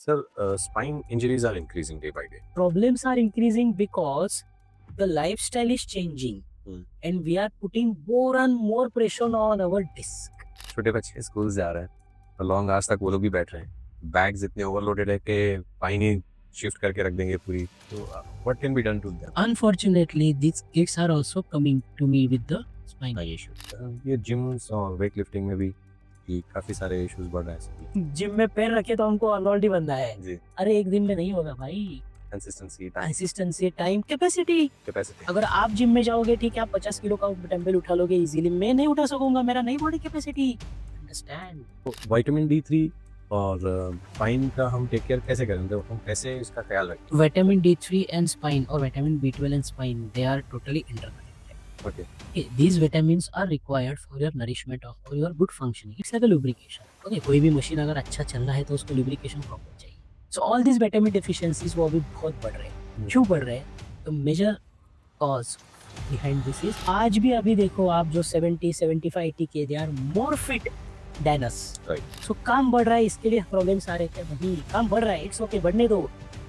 Sir, spine injuries are increasing day by day. Problems are increasing because the lifestyle is changing and we are putting more and more pressure on our disc. छोटे बच्चे school जा रहे हैं, long hours तक वो लोग भी बैठ रहे हैं, बैग्स इतने ओवरलोडेड है कि पाइन ही शिफ्ट करके रख देंगे पूरी। तो what can be done to them? Unfortunately, these kids are also coming to me with the spine issues. ये जिम्स और वेट लिफ्टिंग में भी कि काफी सारे इश्यूज बढ़ रहे हैं। जिम में पैर रखे तो हमको अनऑल्डी बनना है। जी, अरे एक दिन में नहीं होगा भाई। Consistency, time, capacity. कैपेसिटी। अगर आप जिम में जाओगे, ठीक है, आप 50 किलो का डंबल उठा लोगे इजीली, मैं नहीं उठा सकूंगा, मेरा नहीं body capacity. Understand. Vitamin D3 और स्पाइन का हम टेक केयर कैसे करें, तो हम कैसे इसका ख्याल रखें? Vitamin D3 and spine, or vitamin B12 and spine, they are totally interconnected. Okay. Okay, these vitamins are required for your nourishment or for your good functioning. It's like a lubrication. Okay, कोई भी machine अगर अच्छा चल रहा है तो उसको lubrication proper चाहिए. So all these vitamin deficiencies वो अभी बहुत बढ़ रहे हैं. क्यों बढ़ रहे हैं? तो major cause behind this is, आज भी अभी देखो आप जो 70, 75, 80 के, they are more fit than us. Right. So काम बढ़ रहा है, इसके लिए प्रॉब्लम्स आ रहे हैं। वही काम बढ़ रहा है, इट्स ओके, बढ़ने दो,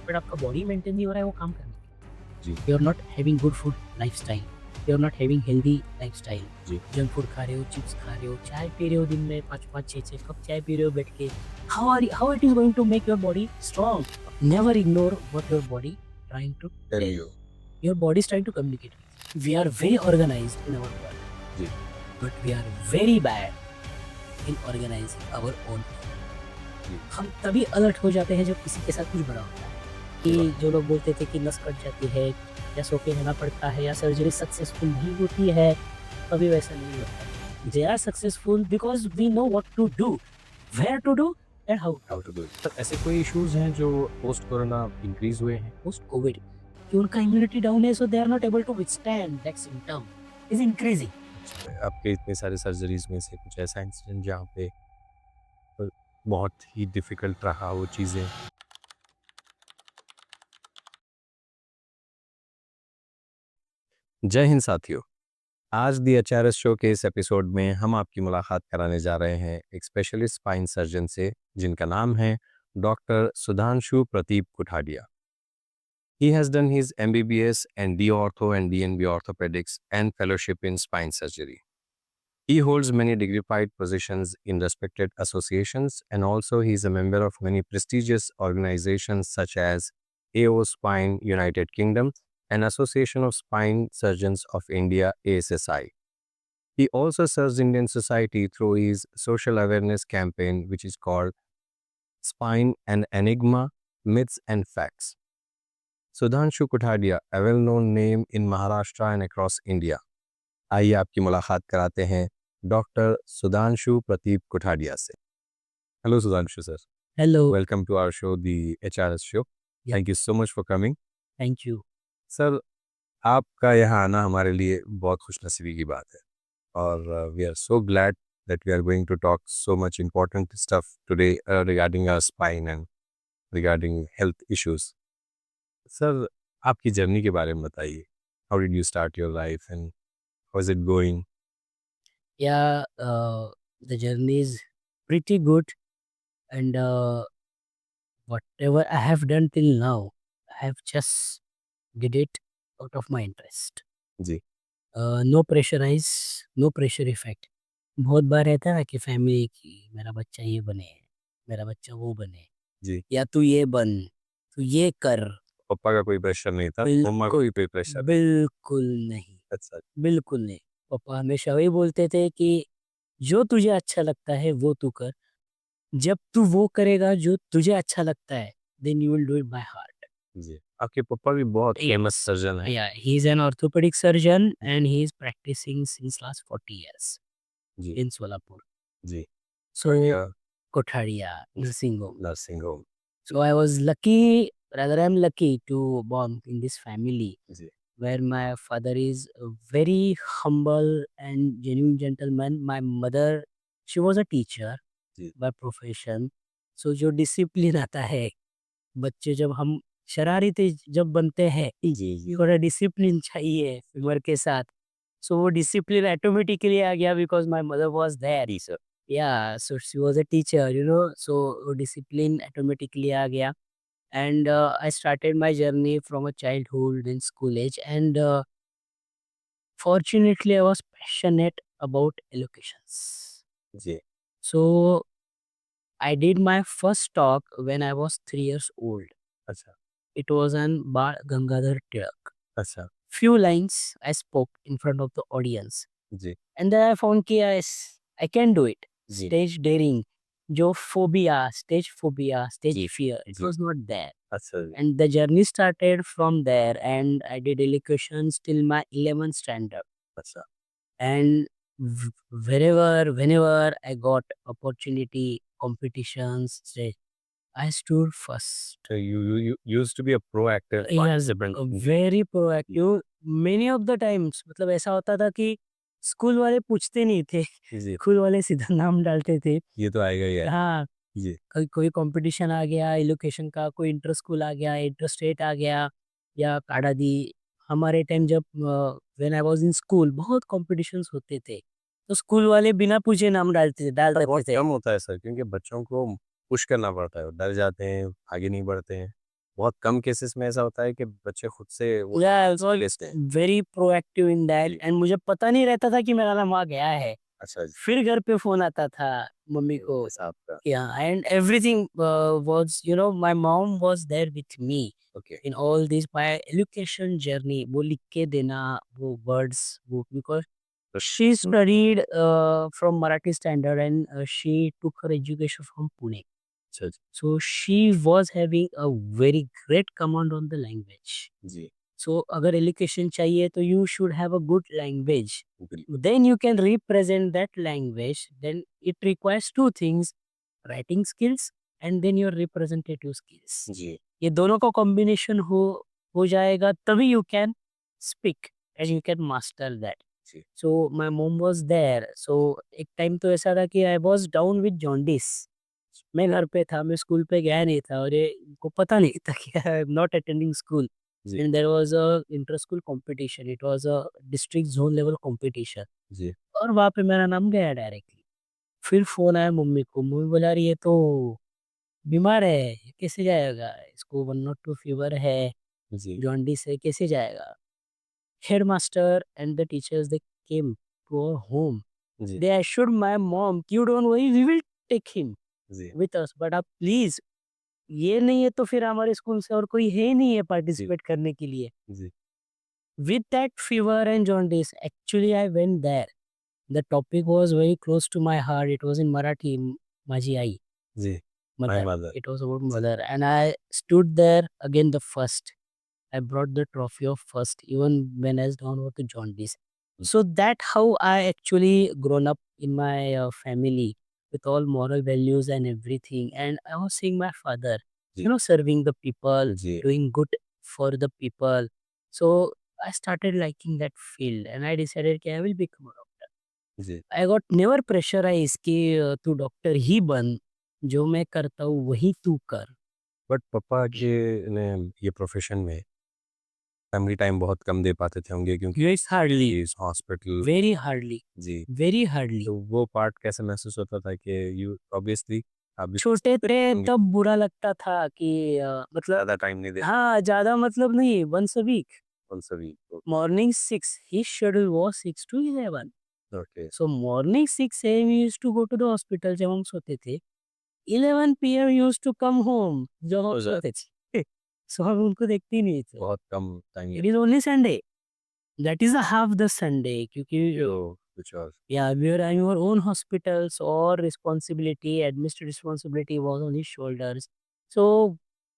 बट आपका बॉडी मेंटेन नहीं हो रहा है वो काम करने के लिए। जी। You are not having good food lifestyle, you are not having healthy lifestyle. जी। जंक फूड खा रहे हो, चिप्स खा रहे हो, चाय पी रहे हो, दिन में 5-5, 6-6 कप चाय पी रहे हो बैठ के। How it is going to make your body strong? Never ignore what your body trying to tell you. Your body is trying to communicate. We are very organised in our body, जी, but we are very bad in organising our own. हम तभी alert हो जाते हैं जब किसी के साथ कुछ बड़ा होता है। कि जो लोग बोलते थे कि नस कट जाती है या सो के रहना पड़ता है या सर्जरी सक्सेसफुल नहीं होती है, अभी वैसा नहीं होता। They are successful because we know what to do, where to do and how to do it. ऐसे कोई इश्यूज हैं जो पोस्ट कोरोना इंक्रीज हुए हैं? पोस्ट कोविड कि उनका इम्यूनिटी डाउन है, so they are not able to withstand that symptom is increasing. आपके इतने सारे सर्जरीज में से कुछ ऐसा इंसिडेंट जहाँ पे बहुत ही डिफिकल्ट रहा वो चीज़ें? जय हिंद साथियों, आज दी एचआरएस शो के इस एपिसोड में हम आपकी मुलाकात कराने जा रहे हैं एक स्पेशलिस्ट स्पाइन सर्जन से जिनका नाम है doctor Sudhanshu Prateep कुठाडिया। He has done his MBBS and D-Ortho and DNB Orthopedics and fellowship in spine surgery. He holds many dignified positions in respected associations, and also he is a member of many prestigious organizations such as AO Spine United Kingdom and Association of Spine Surgeons of India ASSI. He also serves Indian society through his social awareness campaign which is called Spine and Enigma: Myths and Facts. Sudhanshu कुठाडिया, a well-known name in Maharashtra and across India. आइए आपकी मुलाकात कराते हैं doctor Sudhanshu Prateep Kuthadiya से। Hello Sudhanshu sir. Hello, welcome to our show the HRS show. Thank you so much for coming. Thank you. Sir, आपका यहाँ आना हमारे लिए बहुत खुशनसीबी की बात है और we are so glad that we are going to talk so much important stuff today regarding our spine and regarding health issues. Sir, आपकी जर्नी के बारे में बताइए। How did you start your life and how is it going? Yeah, the journey is pretty good, and whatever I have done till now, I have just did it out of my interest. जी, no pressurise, no pressure effect. बहुत बार रहता है ना कि family की मेरा बच्चा ये बने, मेरा बच्चा वो बने, जी। या तू ये बन, तू ये कर। पापा का कोई प्रेशर नहीं था, मम्मा को भी कोई प्रेशर? बिल्कुल नहीं, अच्छा। बिल्कुल नहीं। पापा हमेशा वही बोलते थे कि जो तुझे अच्छा लगता है वो तू कर। जब तू वो करेगा जो तुझे अच्छा लगता है, then you will do it by heart. जी, आपके पापा भी बहुत फेमस सर्जन हैं। Yeah, he's an orthopedic surgeon and he is practicing since last 40 years जी, in Solapur. जी। So, बढ़िया। Kothariya, nursing home. Nursing home. So I was lucky, rather I'm lucky to born in this family जी, where my father is a very humble and genuine gentleman. My mother, she was a teacher जी। by profession. So जो discipline आता है, बच्चे जब हम शरारती जब बनते हैं, जी, थोड़ा डिसिप्लिन चाहिए उम्र के साथ। सो वो डिसिप्लिन ऑटोमेटिकली आ गया because my mother was there. जी sir. Yeah, so she was a teacher, so discipline automatically आ गया. And I started my journey from a childhood in school age, and fortunately I was passionate about allocations. Ji. So I did my first talk when I was 3 years old. अच्छा. It was on Bal Gangadhar Tilak. अच्छा. Few lines I spoke in front of the audience, ji. and then I found कि yes, I can do it. Ji. Stage daring, जो stage phobia, stage ji. fear, it ji. was not there. अच्छा जी. And the journey started from there, and I did elocutions till my 11th standard. अच्छा. And whenever I got opportunity, competitions, I stood first. So you used to be a proactive Yes, participant. very proactive. Many of the times मतलब ऐसा होता था कि school वाले पूछते नहीं थे, जी. स्कूल वाले सीधा नाम डालते थे. ये तो आएगा ही है. हाँ, जी. कोई कोई कंपटीशन आ गया एलोकेशन का, कोई इंटर स्कूल आ गया, इंटर स्टेट आ गया, या काढ़ा दी. हमारे टाइम जब when I was in school बहुत कॉम्पिटिशन्स होते थे, तो स्कूल वाले बिना पूछे नाम डाल देते बहुत थे. कम होता है सर, क्योंकि बच्चों को पुश करना पड़ता है, वो डर जाते हैं, आगे नहीं बढ़ते हैं. बहुत कम केसेस में ऐसा होता है कि बच्चे खुद से वो या ऑल्सो लेते हैं. वेरी प्रोएक्टिव इन दैट, जी. एंड मुझे पता नहीं रहता था कि मेरा नाम आ गया है. अच्छा जी. फिर घर पे फ़ोन आता था मम्मी को. ऐसा आपका. Yeah, and everything was, my mom was there with me okay. in all this my education journey. वो लिख के देना, वो words, वो because she studied from Marathi standard, and she took her education from Pune. अच्छा जी. So she was having a very great command on the language. जी. So अगर education चाहिए तो you should have a good language. बिल्कुल. Then you can represent that language. Then it requires two things: writing skills and then your representative skills. जी. ये दोनों का combination हो जाएगा तभी you can speak and you can master that. जी. So my mom was there. So एक time तो ऐसा था कि I was down with jaundice. मैं घर पे था, मैं स्कूल पे गया नहीं था, और ये इनको पता नहीं था कि I am not attending school. जी. And there was a inter school competition. It was a district zone level competition. जी. और वहाँ पे मेरा नाम गया डायरेक्टली. फिर फ़ोन आया मम्मी को, मम्मी बोला रही है तो बीमार है, ये कैसे जाएगा? इसको 102 फीवर है, जी. जॉन्डिस है, कैसे जाएगा? Headmaster and the teachers they came to our home. जी. दे assured my mom कि you don't worry, we will take him जी. with us, but आप प्लीज़ ये नहीं है तो फिर हमारे स्कूल से और कोई है नहीं है पार्टिसिपेट करने के लिए. जी. With that fever and jaundice, actually I went there. The topic was very close to my heart. It was in Marathi, Maji Ai, ji. My mother. mother. It was about mother. And I stood there again the first. I brought the trophy of first, even when I was down with the jaundice. So that how I actually grown up in my family with all moral values and everything. And I was seeing my father, ji. serving the people, ji. doing good for the people. So I started liking that field, and I decided that I will become a doctor. Ji. I got never pressurized कि तू doctor ही बन, जो मैं करता हूँ वही तू कर. बट पापा के ने ये प्रोफेशन में फैमिली टाइम बहुत कम दे पाते थे होंगे, क्योंकि Yes, hardly, इस हॉस्पिटल. very hardly, जी. very hardly. तो वो पार्ट कैसे महसूस होता था कि यू ऑब्वियसली आप भी छोटे थे तब बुरा लगता था कि मतलब ज़्यादा टाइम नहीं दे हाँ, ज़्यादा मतलब नहीं, once a week. सभी. Morning 6, his schedule was 6 to 11. Okay. So morning 6 a.m. we used to go to the hospital जब हम सोते थे. 11 p.m. we used to come home जब हम हो जाए. सोते थे. So हम उनको देखते ही नहीं थे. बहुत कम time. It is only Sunday. That is a half the Sunday क्योंकि तो कुछ और. yeah, we were in our own hospitals, or responsibility, administrative responsibility was on his shoulders. So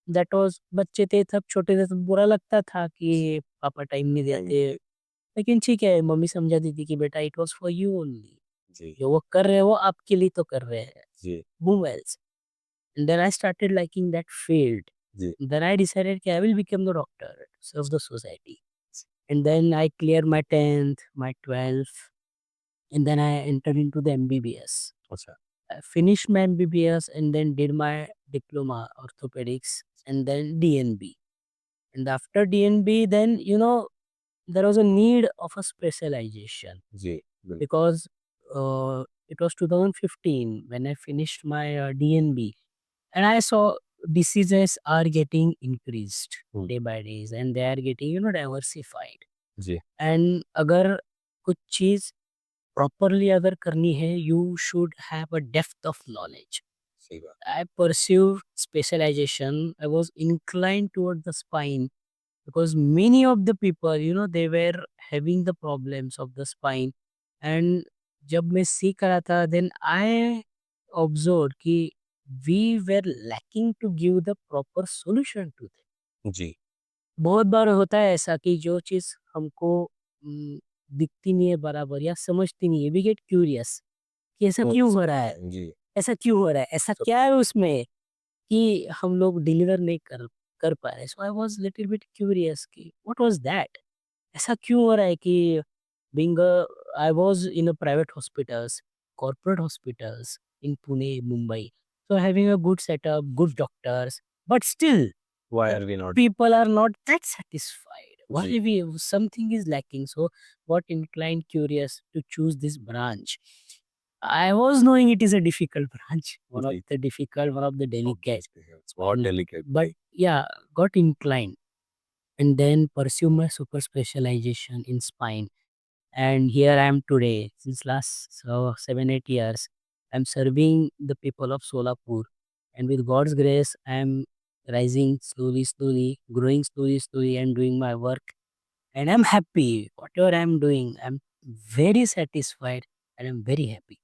that was बच्चे थे तब छोटे थे तब बुरा लगता था कि पापा टाइम नहीं देते. लेकिन ठीक है, मम्मी समझा देती कि बेटा it was for you only. जी. जो वो कर रहे हैं वो आपके लिए तो कर रहे हैं. जी. Who else? And then I started liking that field. Ji. Then I decided that I will become the doctor to serve the society. And then I cleared my 10th, my 12th, and then I entered into the MBBS. अच्छा. I finished my MBBS and then did my diploma orthopedics and then DNB. And after DNB, then there was a need of a specialization जी. बिल्कुल. because It was 2015 when I finished my DNB, and I saw diseases are getting increased day by days, and they are getting diversified. Ji And अगर कुछ चीज़ properly अगर करनी है, you should have a depth of knowledge. सही बात I pursued specialization. I was inclined toward the spine because many of the people, they were having the problems of the spine. And जब मैं सीख रहा था, then I observed कि we were lacking to give the proper solution to them. जी बहुत बार होता है ऐसा कि जो चीज़ हमको दिखती नहीं है बराबर या समझती नहीं है, वी गेट क्यूरियस कि ऐसा क्यों हो रहा है? जी ऐसा क्यों हो रहा है? ऐसा क्या है उसमें कि हम लोग डिलीवर नहीं कर कर पा रहे? So I was little bit curious कि व्हाट वाज़ दैट? ऐसा क्यों हो रहा है कि being I was in a private hospitals, corporate hospitals in Pune, Mumbai. So having a good setup, good doctors, but still why are we not people are not that satisfied. Why जी we something is lacking? So what inclined curious to choose this branch? I was knowing it is a difficult branch, one of जी the difficult, one of the delicate. it's बहुत Mm. delicate But yeah, got inclined and then pursue my super specialization in spine. And here I am today. Since last 7 8 years, I'm serving the people of Solapur, and with God's grace, I'm rising slowly, slowly, growing slowly, slowly, and doing my work. And I'm happy. Whatever I'm doing, I'm very satisfied, and I'm very happy.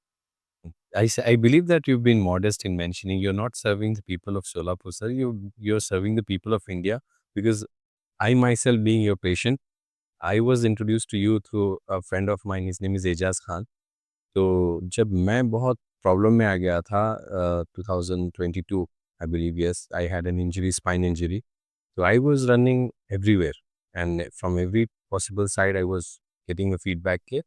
I believe that you've been modest in mentioning you're not serving the people of Solapur, sir. You're serving the people of India because I myself being your patient, I was introduced to you through a friend of mine. His name is Ejaz Khan. तो जब मैं बहुत problem में आ गया था 2022 I believe yes I had an injury spine injury तो I was running everywhere and from every possible side I was getting a feedback के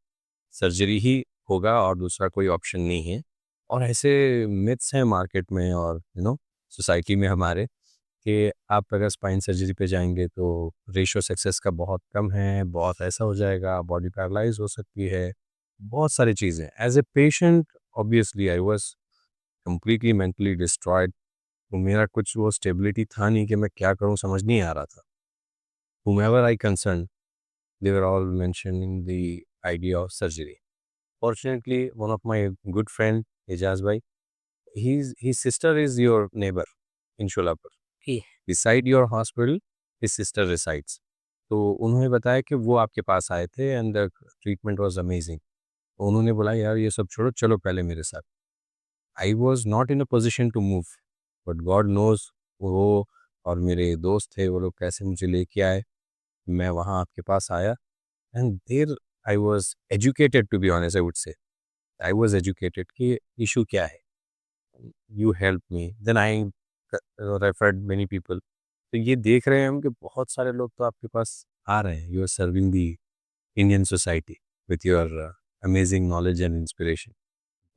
surgery ही होगा और दूसरा कोई ऑप्शन नहीं है और ऐसे मिथ्स हैं मार्केट में और सोसाइटी में हमारे कि आप अगर स्पाइन सर्जरी पे जाएंगे तो रेशो सक्सेस का बहुत कम है बहुत ऐसा हो जाएगा बॉडी पैरालाइज हो सकती है बहुत सारी चीज़ें as a patient obviously I was completely mentally destroyed तो मेरा कुछ वो स्टेबिलिटी था नहीं कि मैं क्या करूं समझ नहीं आ रहा था whomever I concerned they were all mentioning the idea of surgery fortunately one of my good friend Ejaz bhai his sister is your neighbor in Sholapur Okay. beside your hospital his sister resides तो उन्होंने बताया कि वो आपके पास आए थे and the treatment was amazing उन्होंने बोला यार ये सब छोड़ो चलो पहले मेरे साथ I was not in a position to move but God knows वो और मेरे दोस्त थे वो लोग कैसे मुझे लेके आए मैं वहाँ आपके पास आया and there I was educated to be honest I would say I was educated कि इशू क्या है you help me then I referred many people तो ये देख रहे हैं हम कि बहुत सारे लोग तो आपके पास आ रहे हैं you are serving the Indian society with your amazing knowledge and inspiration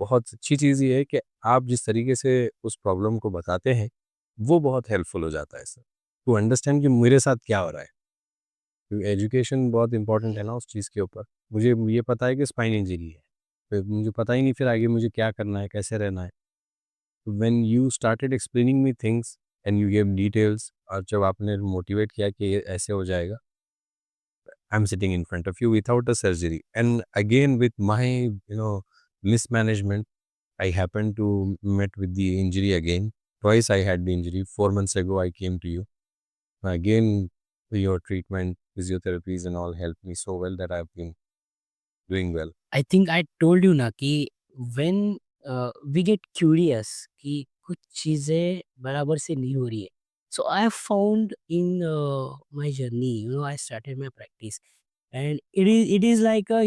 बहुत अच्छी चीज़ ये है कि आप जिस तरीके से उस प्रॉब्लम को बताते हैं वो बहुत हेल्पफुल हो जाता है सर टू अंडरस्टैंड कि मेरे साथ क्या हो रहा है क्योंकि एजुकेशन बहुत इंपॉर्टेंट है ना उस चीज़ के ऊपर मुझे ये पता है कि स्पाइन इंजरी है फिर मुझे पता ही नहीं फिर आगे मुझे क्या करना है कैसे रहना है when you started explaining me things and you give details और जब आपने मोटिवेट किया कि ये ऐसे हो जाएगा I'm sitting in front of you without a surgery. And again, with my, mismanagement, I happened to met with the injury again. Twice I had the injury. 4 months ago, I came to you. Again, your treatment, physiotherapies and all helped me so well that I've been doing well. I think I told you ना कि when we get curious कि कुछ चीज़ें बराबर से नहीं हो रही है. So I found in my journey, I started my practice, and it is like a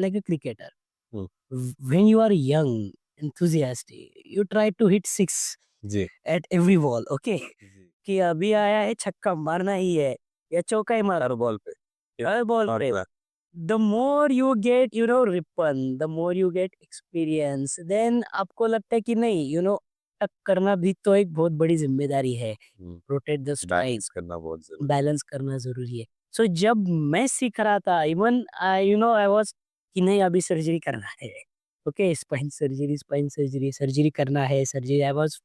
like a cricketer. Hmm. When you are young, enthusiastic, you try to hit six ji at every ball. Okay, कि अभी आया है छक्का मारना ही है या चौका ही मार हर बॉल पे हर बॉल पे. The more you get, rippon, the more you get experience, then आपको लगता है कि नहीं, टक करना भी तो एक बहुत बड़ी जिम्मेदारी है. रोटेट द स्ट्राइक, बैलेंस करना बहुत जरूरी बैलेंस करना जरूरी है. सो जब मैं सीख रहा था, इवन आई वाज कि नहीं अभी सर्जरी करना है, ओके, स्पाइन सर्जरी सर्जरी करना है, surgery. I was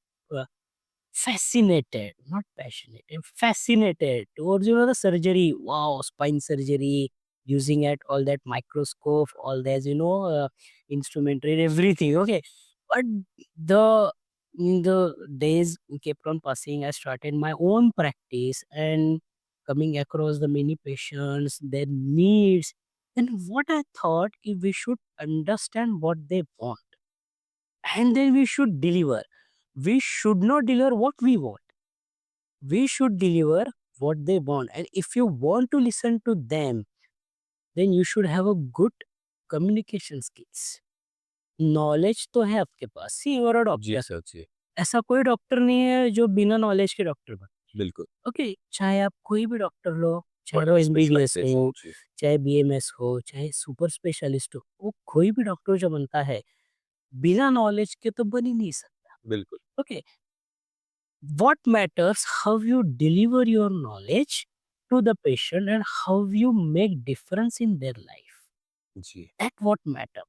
fascinated, not passionate, fascinated towards the surgery. Wow, spine surgery, using at all that microscope, all that instrumentary, everything. Okay, but the in the days kept on passing, I started my own practice and coming across the many patients, their needs, and what I thought if we should understand what they want, and then we should deliver. We should not deliver what we want, we should deliver what they want. And if you want to listen to them, then you should have a good communication skills. Knowledge तो है आपके पास, see you are a जी doctor. Sir, जी। ऐसा कोई doctor नहीं है जो बिना नॉलेज के डॉक्टर बने। बिल्कुल। ओके, चाहे आप कोई भी डॉक्टर लो, चाहे वो Whatever एमबीबीएस specialization, हो, जी। चाहे बीएमएस हो, चाहे सुपर स्पेशलिस्ट हो, वो कोई भी डॉक्टर जो बनता है, बिना नॉलेज के तो बन ही नहीं सकता। बिल्कुल। Okay, what matters how you deliver your knowledge to the patient and how you make difference in their life. जी। That what matter.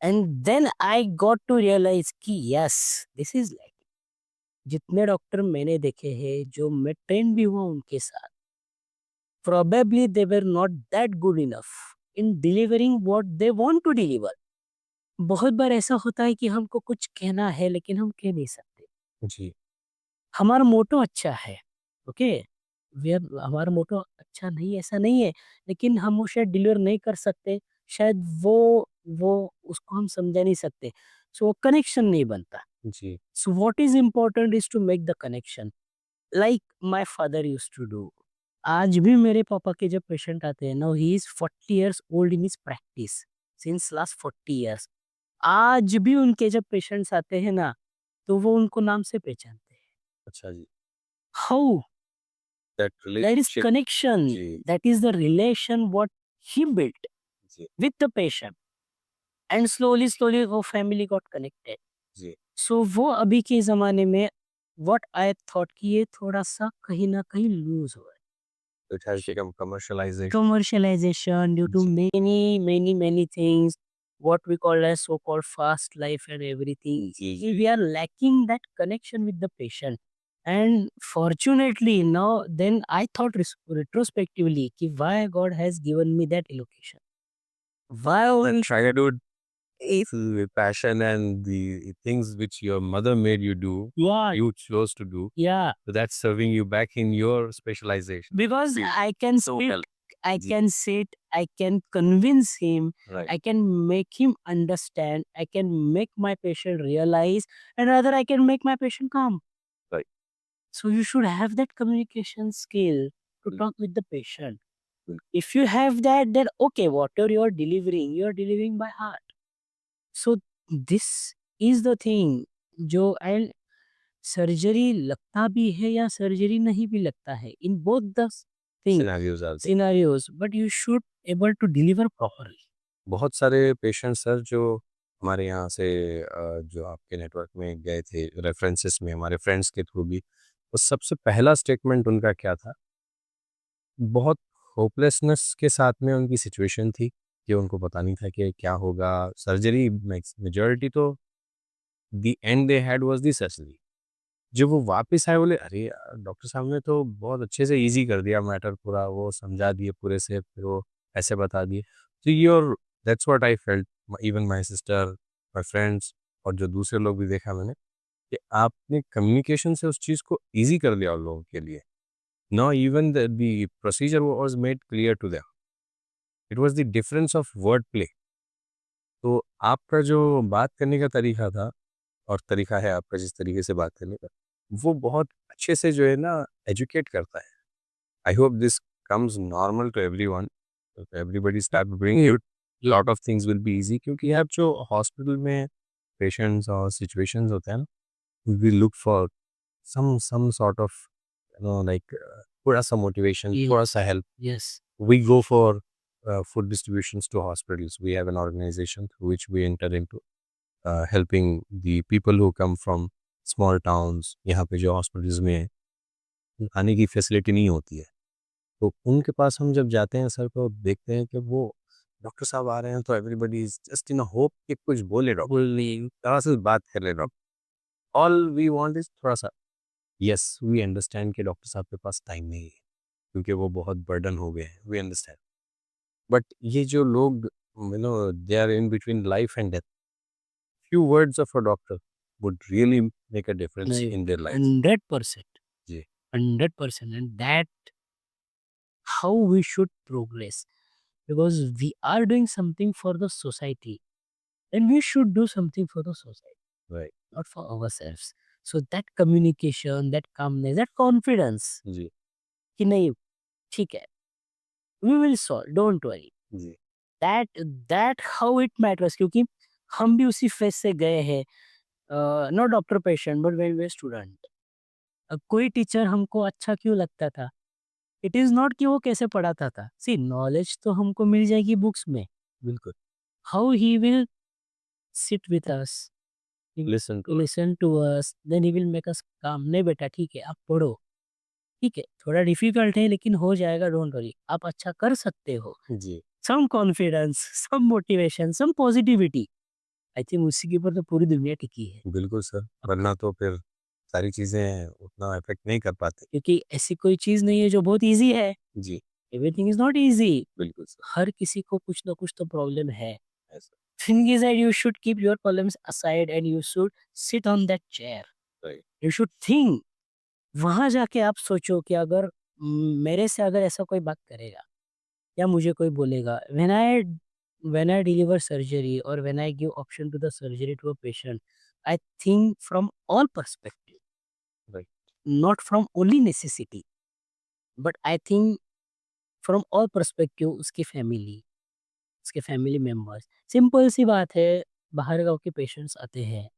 And then I got to realize कि yes, this is like जितने doctor मैंने देखे हैं, जो मैं train भी हुआ उनके साथ, probably they were not that good enough in delivering what they want to deliver. बहुत बार ऐसा होता है कि हमको कुछ कहना है लेकिन हम कह नहीं सकते। जी। हमारा मोटो अच्छा है, ओके, हमारा मोटो अच्छा नहीं है, ऐसा नहीं है, लेकिन हम वो शायद डिलीवर नहीं कर सकते, शायद वो उसको हम समझा नहीं सकते, सो वो कनेक्शन नहीं बनता। जी। So what is important is to make the connection, like my father used to do. आज भी मेरे पापा के जब पेशेंट आते हैं, now he is 40 years old in his practice, since last 40 years, आज भी उनके जब पेशेंट्स आते हैं ना, तो वो उनको नाम से पहचानते हैं। अच्छा जी। How That there is relationship, connection, जी, that is the relation what he built जी, with the patient, and slowly वो family got connected. जी। So वो अभी के ज़माने में what I thought कि ये थोड़ा-सा कहीं न कहीं lose हो रहा है। It has become commercialization, Commercialization due to जी, many things, what we call as so-called fast life and everything. जी, जी। We are lacking that connection with the patient. And fortunately now, then I thought retrospectively कि why God has given me that allocation. Why And try to do it with passion and the things which your mother made you do, yeah, you chose to do. yeah, So that's serving you back in your specialization. because Feel I can so sit, help. I जी, can sit, I can convince him, right, I can make him understand, I can make my patient realize, and rather I can make my patient calm. right. So you should have that communication skill to Mm, talk with the patient. mm, If you have that, then okay, whatever you are delivering by heart. So this is the thing जो and surgery लगता भी है या surgery नहीं भी लगता है, in both the thing Scenarios are there. Scenarios, but you should able to deliver properly. बहुत सारे पेशेंट्स सर जो हमारे यहाँ से जो आपके नेटवर्क में गए थे रेफरेंसेस में हमारे फ्रेंड्स के थ्रू भी, तो सबसे पहला स्टेटमेंट उनका क्या था? बहुत होपलेसनेस के साथ में उनकी सिचुएशन थी कि उनको पता नहीं था कि क्या होगा। सर्जरी मेजॉरिटी तो the and they had was the surgery. जब वो वापस आए बोले अरे यार डॉक्टर साहब ने तो बहुत अच्छे से इजी कर दिया मैटर पूरा, वो समझा दिए पूरे से, फिर वो ऐसे बता दिए। तो your that's what I felt, even my sister, my friends और जो दूसरे लोग भी देखा मैंने कि आपने कम्युनिकेशन से उस चीज़ को ईज़ी कर दिया उन लोगों के लिए। Now even the procedure was made clear to them. It was the difference of wordplay. तो आपका जो बात करने का तरीका था और तरीका है आपका जिस तरीके से बात करने का, वो बहुत अच्छे से जो है ना एजुकेट करता है। I hope this comes normal to everyone, everybody start bring it, lot of things will be easy, क्योंकि आप जो हॉस्पिटल में पेशेंट्स और सिचुएशंस होते हैं ना, we look for some sort of like थोड़ा सा मोटिवेशन, थोड़ा सा help. Yes, We go for food distributions to hospitals. We have an organization through which we enter into helping the people who come from small towns. यहाँ पे जो hospitals में आने की फैसिलिटी नहीं होती है, तो उनके पास हम जब जाते हैं सर, तो देखते हैं कि वो डॉक्टर साहब आ रहे हैं तो everybody is just in hope कि कुछ बोले डॉक्टर, बोलने थोड़ा सा बात कर ले doctor. All we want is थोड़ा सा, यस वी अंडरस्टैंड कि डॉक्टर साहब के पास टाइम नहीं है क्योंकि वो बहुत बर्डन हो गए हैं, वी अंडरस्टैंड। बट ये जो लोग they are in between life and death, few words of a doctor would really make a difference in their life. 100%, जी 100%, and that how we should progress, because we are doing something for the society, then we should do something for the society, right not for ourselves. So that communication, that calmness, that confidence जी कि नहीं ठीक है, we will solve, don't worry. Ji that how it matters, क्योंकि हम भी उसी phase से गए हैं, not doctor patient but when way student. कोई टीचर हमको अच्छा क्यों लगता था, इट इज नॉट कि वो कैसे पढ़ाता था, सी नॉलेज तो हमको मिल जाएगी बुक्स में, बिल्कुल how he will sit with us, listen to listen to us, then he will make us काम, नहीं बेटा ठीक है आप पढ़ो, ठीक है थोड़ा डिफिकल्ट है लेकिन हो जाएगा, डोंट वरी आप अच्छा कर सकते हो। जी some confidence, some motivation, some positivity, I think उसी के ऊपर तो पूरी दुनिया टिकी है। बिल्कुल सर, वरना तो फिर सारी चीजें उतना इफेक्ट नहीं कर पाते। क्योंकि ऐसी कोई चीज नहीं है जो बहुत इजी है, जी एवरीथिंग इज नॉट इजी, बिल्कुल सर, हर किसी को कुछ ना कुछ तो प्रॉब्लम है। ऐसा thing is that you should keep your problems aside and you should sit on that chair, right you should think, वहां जाके आप सोचो कि अगर मेरे से अगर ऐसा कोई बात करेगा या मुझे कोई बोलेगा, व्हेन आई डिलीवर सर्जरी और when I give option to the surgery to a patient, I think from all perspective, right not from only necessity, but I think from all perspective, उसके फैमिली मेंबर्स, सिंपल सी बात है, बाहर गाँव के patients आते हैं,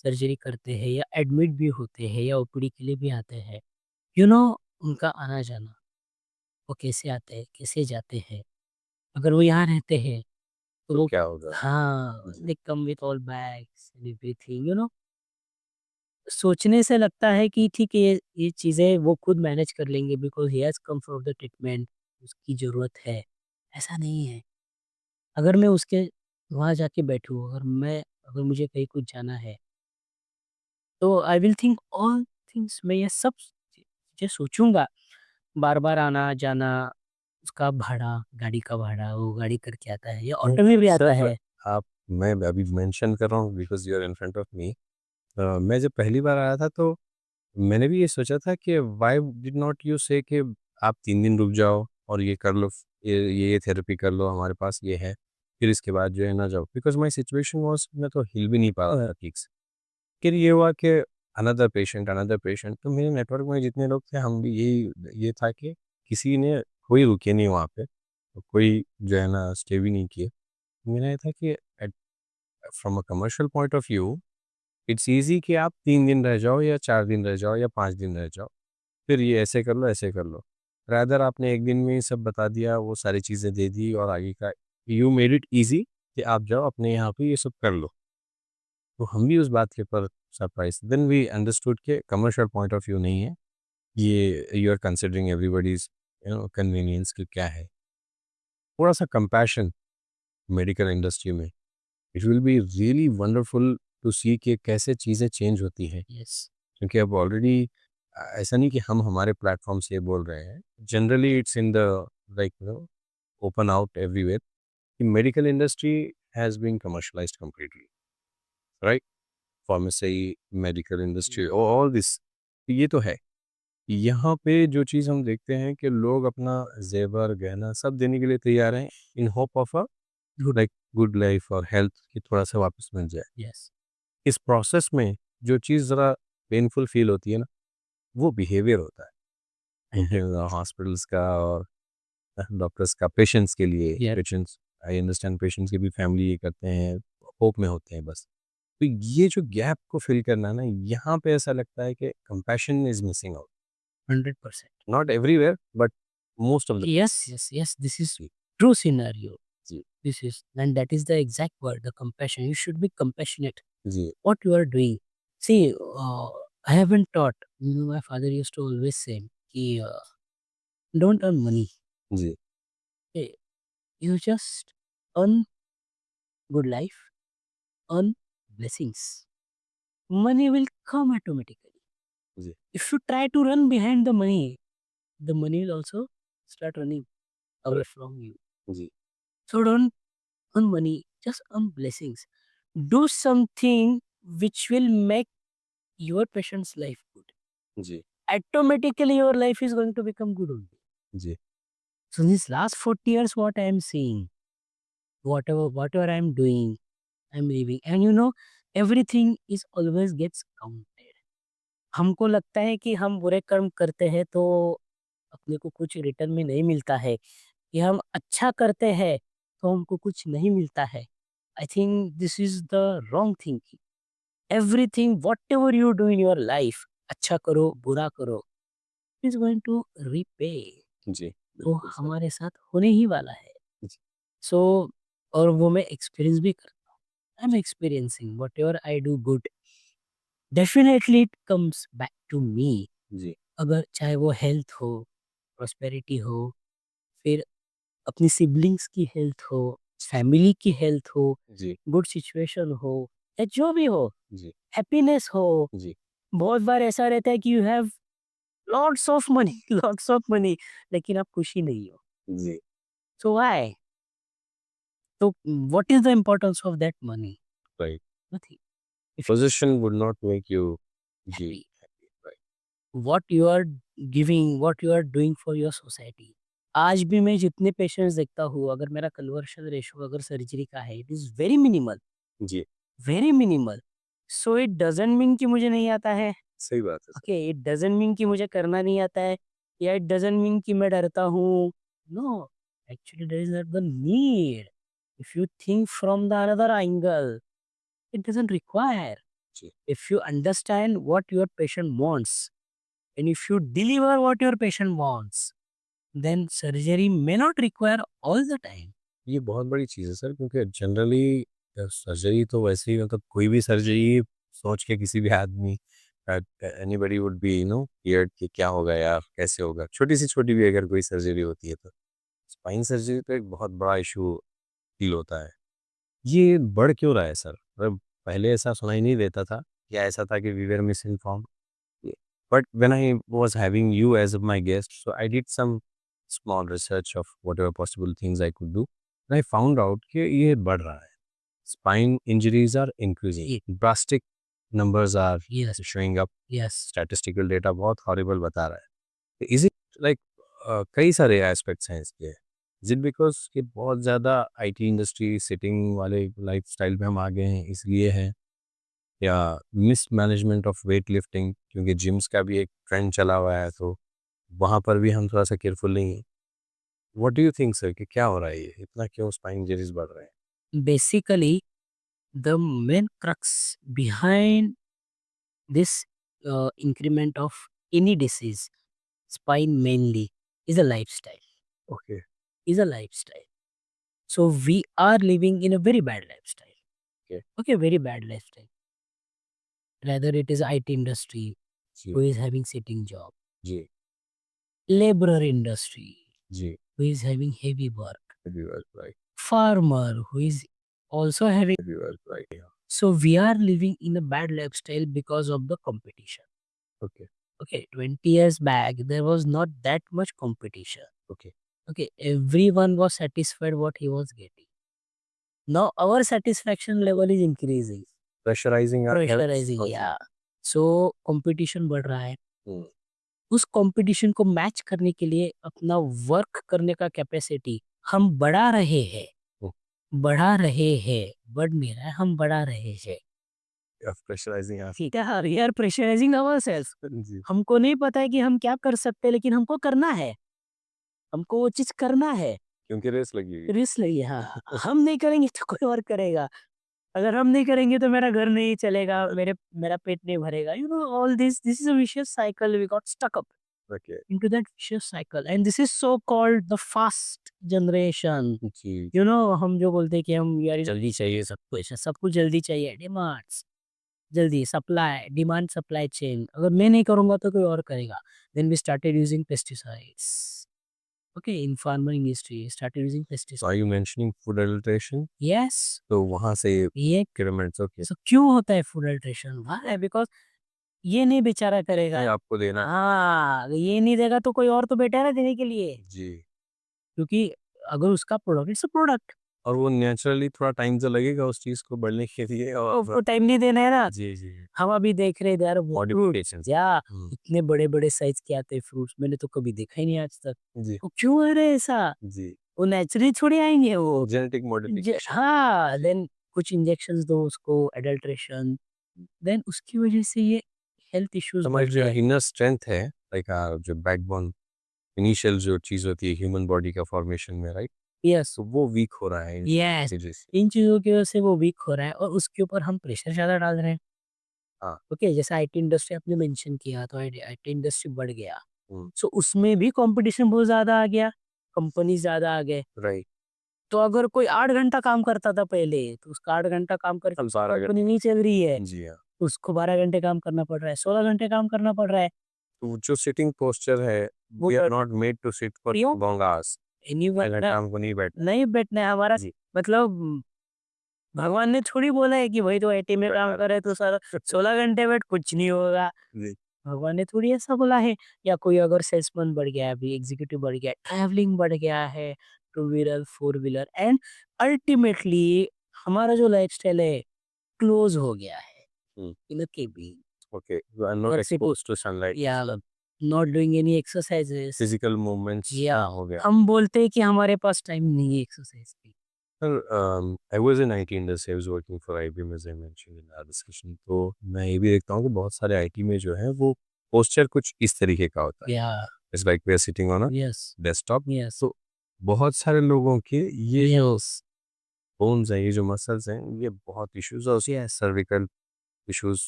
surgery करते हैं या एडमिट भी होते हैं या ओपीडी के लिए भी आते हैं, यू नो उनका आना जाना, वो कैसे आते हैं कैसे जाते हैं, अगर वो यहाँ रहते हैं तो तो वो, क्या होगा हाँ जी they come with all bags and everything, सोचने से लगता है कि ठीक है ये चीज़ें वो खुद मैनेज कर लेंगे because he has come for the treatment, उसकी ज़रूरत है। ऐसा नहीं है। अगर मैं उसके वहाँ जाके बैठूँ, अगर मुझे कहीं कुछ जाना है, तो I will think all things, मैं ये सब चीज़ें सोचूँगा। बार-बार आना-जाना, उसका भाड़ा, गाड़ी का भाड़ा, वो गाड़ी करके आता है या ऑटो में भी आता सर है। आप, मैं अभी मेंशन कर रहा हूँ because you are in front of me. मैं जब पहली बार आया था तो मैंने भी ये सोचा था कि व्हाई डिड नॉट यू से कि आप 3 दिन रुक जाओ और ये कर लो, ये थेरेपी कर लो, हमारे पास ये है, फिर इसके बाद जो है ना जाओ, बिकॉज माय सिचुएशन वाज मैं तो हिल भी नहीं पा रहा था ठीक से। फिर ये हुआ कि अनदर पेशेंट, तो मेरे नेटवर्क में जितने लोग थे हम भी यही ये था कि किसी ने कोई रुके नहीं वहाँ पे, तो कोई जो है ना स्टे भी नहीं किए। मेरा ये था कि from a commercial point of view it's easy कि आप 3 दिन रह जाओ या 4 दिन रह जाओ या 5 दिन रह जाओ। फिर ये ऐसे कर लो, ऐसे कर लो। रादर आपने 1 दिन में ही सब बता दिया, वो सारी चीज़ें दे दी और आगे का यू मेड इट ईज़ी कि आप जाओ अपने यहाँ पे ये सब कर लो। तो हम भी उस बात के ऊपर सरप्राइज़, देन वी अंडरस्टूड कि कमर्शियल पॉइंट ऑफ व्यू नहीं है। ये you are considering everybody's convenience कि क्या है। थोड़ा-सा कंपैशन मेडिकल इंडस्ट्री में, it will be really wonderful to see कि कैसे चीज़ें चेंज होती हैं। यस, क्योंकि अब ऑलरेडी ऐसा नहीं कि हम हमारे प्लेटफॉर्म से ये बोल रहे हैं, generally it's in the like open out everywhere कि medical industry has been commercialised completely, right? Pharmacy, medical industry, all this, ये तो है। यहाँ पे जो चीज़ हम देखते हैं कि लोग अपना ज़ेवर गहना सब देने के लिए तैयार हैं in hope of a like good life और हेल्थ की थोड़ा सा वापस मिल जाए। यस, इस प्रोसेस में जो चीज़ ज़रा पेनफुल फील होती है ना, वो बिहेवियर होता है हॉस्पिटल्स का और डॉक्टर्स का पेशेंट्स के लिए। Yes, patients, I understand, patients की भी फैमिली ये करते हैं, होप में होते हैं बस। तो ये जो गैप को फिल करना ना, यहाँ पे ऐसा लगता है कि compassion is missing out, 100%. Not everywhere but most of the Yes, yes, yes. This is जी true scenario. जी This is, and that is the exact word, the compassion. You should be compassionate. जी What you are doing. See, I haven't taught. My father used to always say, कि, don't earn money. Ji Eh, You just earn good life, earn blessings. Money will come automatically. Ji If you try to run behind the money will also start running away from you. Ji So don't earn money, just earn blessings. Do something which will make your patient's life good. Ji Automatically your life is going to become good only. Ji So these last 40 years, what I am seeing, whatever I am doing, I'm living, and everything is always gets counted. हमको लगता है कि हम बुरे कर्म करते हैं तो अपने को कुछ रिटर्न में नहीं मिलता है, कि हम अच्छा करते हैं तो हमको कुछ नहीं मिलता है. I think this is the wrong thinking. Everything what ever you do in your life, अच्छा करो बुरा करो, इज गोइंग टू रीपे. जी वो बिल्कुल सर हमारे साथ होने ही वाला है. जी सो और वो मैं एक्सपीरियंस भी करता हूँ. I am experiencing whatever I do good, definitely it comes back to me. जी अगर चाहे वो हेल्थ हो, प्रॉस्पेरिटी हो, फिर अपनी सिबलिंग्स की हेल्थ हो, फैमिली की हेल्थ हो, जी गुड सिचुएशन हो, या जो भी हो, जी हैप्पीनेस हो. जी बहुत बार ऐसा रहता है कि you have lots of money lots of money, लेकिन आप खुशी नहीं हो. जी सो व्हाई? तो what is the importance of that money? Right nothing. If position would not make you जी happy, right what you are giving, what you are doing for your society. आज भी मैं जितने पेशेंट्स देखता हूँ, अगर मेरा कन्वर्शन रेशियो अगर सर्जरी का है, इट इज वेरी मिनिमल, जी very minimal. So it doesn't mean कि मुझे नहीं आता है. सही बात है sir okay, it doesn't mean कि मुझे करना नहीं आता है, या इट डजंट मीन कि मैं डरता हूँ. No, actually there is not the need. If you think from the another angle, it doesn't require. जी if you understand what your patient wants, and if you deliver what your patient wants, then surgery may not require all the time. ये बहुत बड़ी चीज़ है sir क्योंकि generally surgery तो वैसे ही मतलब कोई भी सर्जरी सोच के किसी भी आदमी एनीबडी वुड बी हियर्ड कि क्या होगा यार कैसे होगा छोटी सी छोटी भी अगर कोई सर्जरी होती है तो स्पाइन सर्जरी तो एक बहुत बड़ा इशू फील होता है ये बढ़ क्यों रहा है सर मतलब पहले ऐसा सुनाई नहीं देता था या ऐसा था कि we were misinform but when I was having you as my guest so I did some small research of whatever possible things I could do and I found out कि ये बढ़ रहा है spine injuries are increasing. Ye- Drastic numbers are Yes, showing up. yes. Statistical data बहुत horrible बता रहा है. Is it like कई सारे aspects हैं इसके. Is it because कि बहुत ज़्यादा IT इंडस्ट्री सिटिंग वाले लाइफस्टाइल में हम आ गए हैं इसलिए है या miss management of weight lifting क्योंकि जिम्स का भी एक ट्रेंड चला हुआ है तो वहाँ पर भी हम थोड़ा सा केयरफुल नहीं हैं. What do you think sir कि क्या हो रहा है ये इतना क्यों स्पाइन इंजरीज बढ़ रहे हैं? Basically, the main crux behind this increment of any disease, spine mainly, is a lifestyle. Okay. Is a lifestyle. So we are living in a very bad lifestyle. Okay. Okay, very bad lifestyle. Rather it is IT industry ji who is having sitting job, ji laborer industry ji who is having heavy work, everywhere right. farmer who is also having. Everywhere, right? Yeah. So we are living in a bad lifestyle because of the competition. Okay. Okay, 20 years back, there was not that much competition. Okay. Okay, everyone was satisfied what he was getting. Now our satisfaction level is increasing. Pressurizing our health. Pressurizing, Okay. yeah. So competition बढ़ रहा है. Hmm. उस competition को match करने के लिए अपना work करने का कैपेसिटी हम बढ़ा रहे हैं. Hmm. बढ़ा रहे हैं, बढ़ नहीं रहा है, हम बढ़ा रहे हैं. Yeah, pressurizing our ठीक है, वी आर प्रेशराइजिंग अवरसेल्फ. जी हमको नहीं पता है कि हम क्या कर सकते हैं, लेकिन हमको करना है. हमको वो चीज़ करना है. क्योंकि रेस लगी हुई है. रिस्क लगी है, हाँ. हम नहीं करेंगे तो कोई और करेगा. अगर हम नहीं करेंगे तो मेरा घर नहीं चलेगा, मेरा पेट नहीं भरेगा. All this is a vicious cycle. We got stuck up Okay. into that vicious cycle, and this is so called the fast generation. जी हम जो बोलते हैं कि हम यार जल्दी चाहिए, सब कुछ जल्दी चाहिए. डिमांड्स जल्दी, सप्लाई, डिमांड सप्लाई चेन. अगर मैं नहीं करूँगा तो कोई और करेगा. Then we started using pesticides. Okay, in farmer industry started using So pesticides. are you mentioning food adulteration? Yes, तो वहाँ से ये pyramids, okay. so क्यों होता है फूड अल्ट्रेशन? Why? बिकॉज ये नहीं बेचारा करेगा। नहीं, आपको देना है। हाँ, ये नहीं देगा तो कोई और तो बेटा है ना देने के लिए, जी। क्योंकि अगर उसका प्रोडक्ट इट्स अ प्रोडक्ट, और वो नेचुरली थोड़ा टाइम तो लगेगा उस चीज़ को बढ़ने के लिए उसको और टाइम नहीं देना है ना। जी, जी। हम अभी देख रहे हैं यार वो फ्रूट मॉडिफिकेशंस। या हुँ, इतने बड़े-बड़े साइज़ के आते हैं फ्रूट्स, मैंने तो कभी देखा ही नहीं आज तक। जी, वो क्यों आ रहा है ऐसा? जी। वो नेचुरली थोड़ी आएँगे वो। Genetic modification. हाँ, देन कुछ इंजेक्शंस दो उसको, एडल्ट्रेशन, देन उसकी वजह से ये हेल्थ इश्यूज़ हमारी बढ़ जो रहे हैं। इनर स्ट्रेंथ है, लाइक जो बैकबोन इनिशियल जो चीज़ होती है ह्यूमन बॉडी का फॉर्मेशन में, राइट? यस, तो वो वीक हो रहा है इन यस, चीज़ों से। इन चीज़ों की वजह से वो वीक हो रहा है और उसके ऊपर हम प्रेशर ज़्यादा डाल रहे हैं। हाँ। ओके, जैसे आईटी इंडस्ट्री आपने मेंशन किया तो आईटी इंडस्ट्री बढ़ गया। हुँ, सो उसमें भी कॉम्पिटिशन बहुत ज़्यादा आ गया, कंपनीज़ ज़्यादा आ गए। राइट। तो अगर कोई 8 घंटा काम करता था पहले, तो उसका 8 घंटा काम करके हम उसकी 12 कंपनी नहीं चल रही है, घंटे जी हाँ। तो उसको 12 घंटे काम करना पड़ रहा है, 16 घंटे काम करना पड़ रहा है। तो जो सिटिंग पोस्चर है, वो we are not made to sit for क्यों? Long hours. एनीवन 6 घंटा हमको नहीं बैठना नहीं बैठना है हमारा, जी। मतलब भगवान ने थोड़ी बोला है कि भाई तो आईटी में काम करे तो सर 16 घंटे बैठ कुछ नहीं होगा। जी, भगवान ने थोड़ी ऐसा बोला है। या कोई अगर सेल्समैन बढ़ गया है, अभी एग्जीक्यूटिव बढ़ गया है, ट्रैवलिंग बढ़ गया है, two wheeler, four wheeler and ultimately हमारा जो लाइफस्टाइल है क्लोज हो गया है हुँ, in cabin. Okay. You are not और एक्सपोज्ड टू सनलाइट। या not doing any exercises. Physical movements या हो गया। हम बोलते हैं कि हमारे पास टाइम नहीं है एक्सरसाइज की। Sir I was in IT industry, I was working for IBM as I mentioned in our discussion. तो मैं ये भी देखता हूँ कि बहुत सारे आईटी में जो है वो पोस्चर कुछ इस तरीके का होता है। या it's like we are sitting on a yes, desktop. Yes, तो बहुत सारे लोगों के ये यस, बोन्स हैं, ये जो मसल्स हैं, ये बहुत इश्यूज़ और yes. Cervical issues,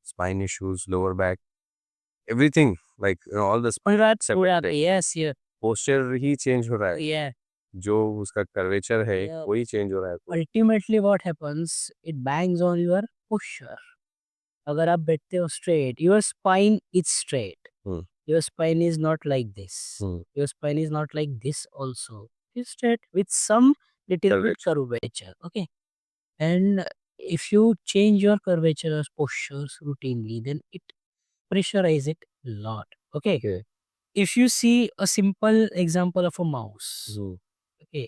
spine issues, lower back, everything like all the पूरा सेपरेट यस, यस, पोस्चर ही चेंज हो रहा है। या जो उसका कर्वेचर है या वही चेंज हो रहा है। तो ultimately what happens, it bangs on your posture. अगर आप बैठते हो straight, your spine is straight, hmm, your spine is not like this, hmm, your spine is not like this also, it's straight with some little bit correct. curvature, okay? And if you change your curvature or postures routinely, then it pressurize it a lot, okay? Okay. If you see a simple example of a mouse, hmm, okay,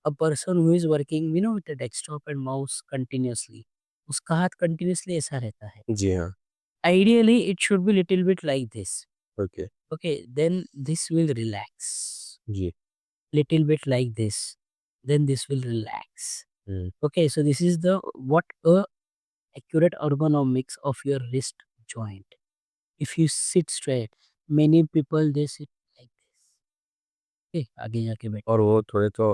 a person who is working, with a desktop and mouse continuously, उसका हाथ continuously ऐसा रहता है। जी हाँ, Ideally, it should be little bit like this. Okay, Okay, then this will relax. जी, Little bit like this, then this will relax. Hmm, Okay, so this is the what a accurate ergonomics of your wrist joint. If you sit straight, many people they sit like this. Okay, आगे जाके बैठ और वो थोड़े तो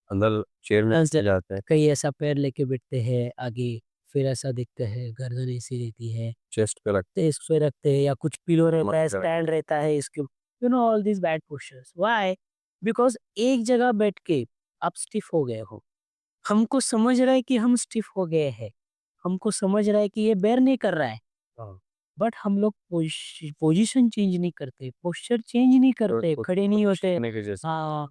अंदर chair में Plus, जाते हैं, कई ऐसा पैर लेके बैठते हैं आगे, फिर ऐसा दिखता है गर्दन ऐसी रहती है, चेस्ट पे रख तो इसको रखते हैं या कुछ पिलो रहता है, माइक रख स्टैंड रहता है इसके, all this bad postures why, because एक जगह बैठ के आप स्टिफ हो गए हो, हमको समझ रहा है कि हम स्टिफ हो गए हैं, हमको समझ रहा है कि ये बेर नहीं कर रहा है, हाँ, बट हम लोग पोजीशन चेंज नहीं करते, पोस्चर चेंज नहीं तो करते, वो खड़े नहीं होते। सीखने के जैसे हाँ,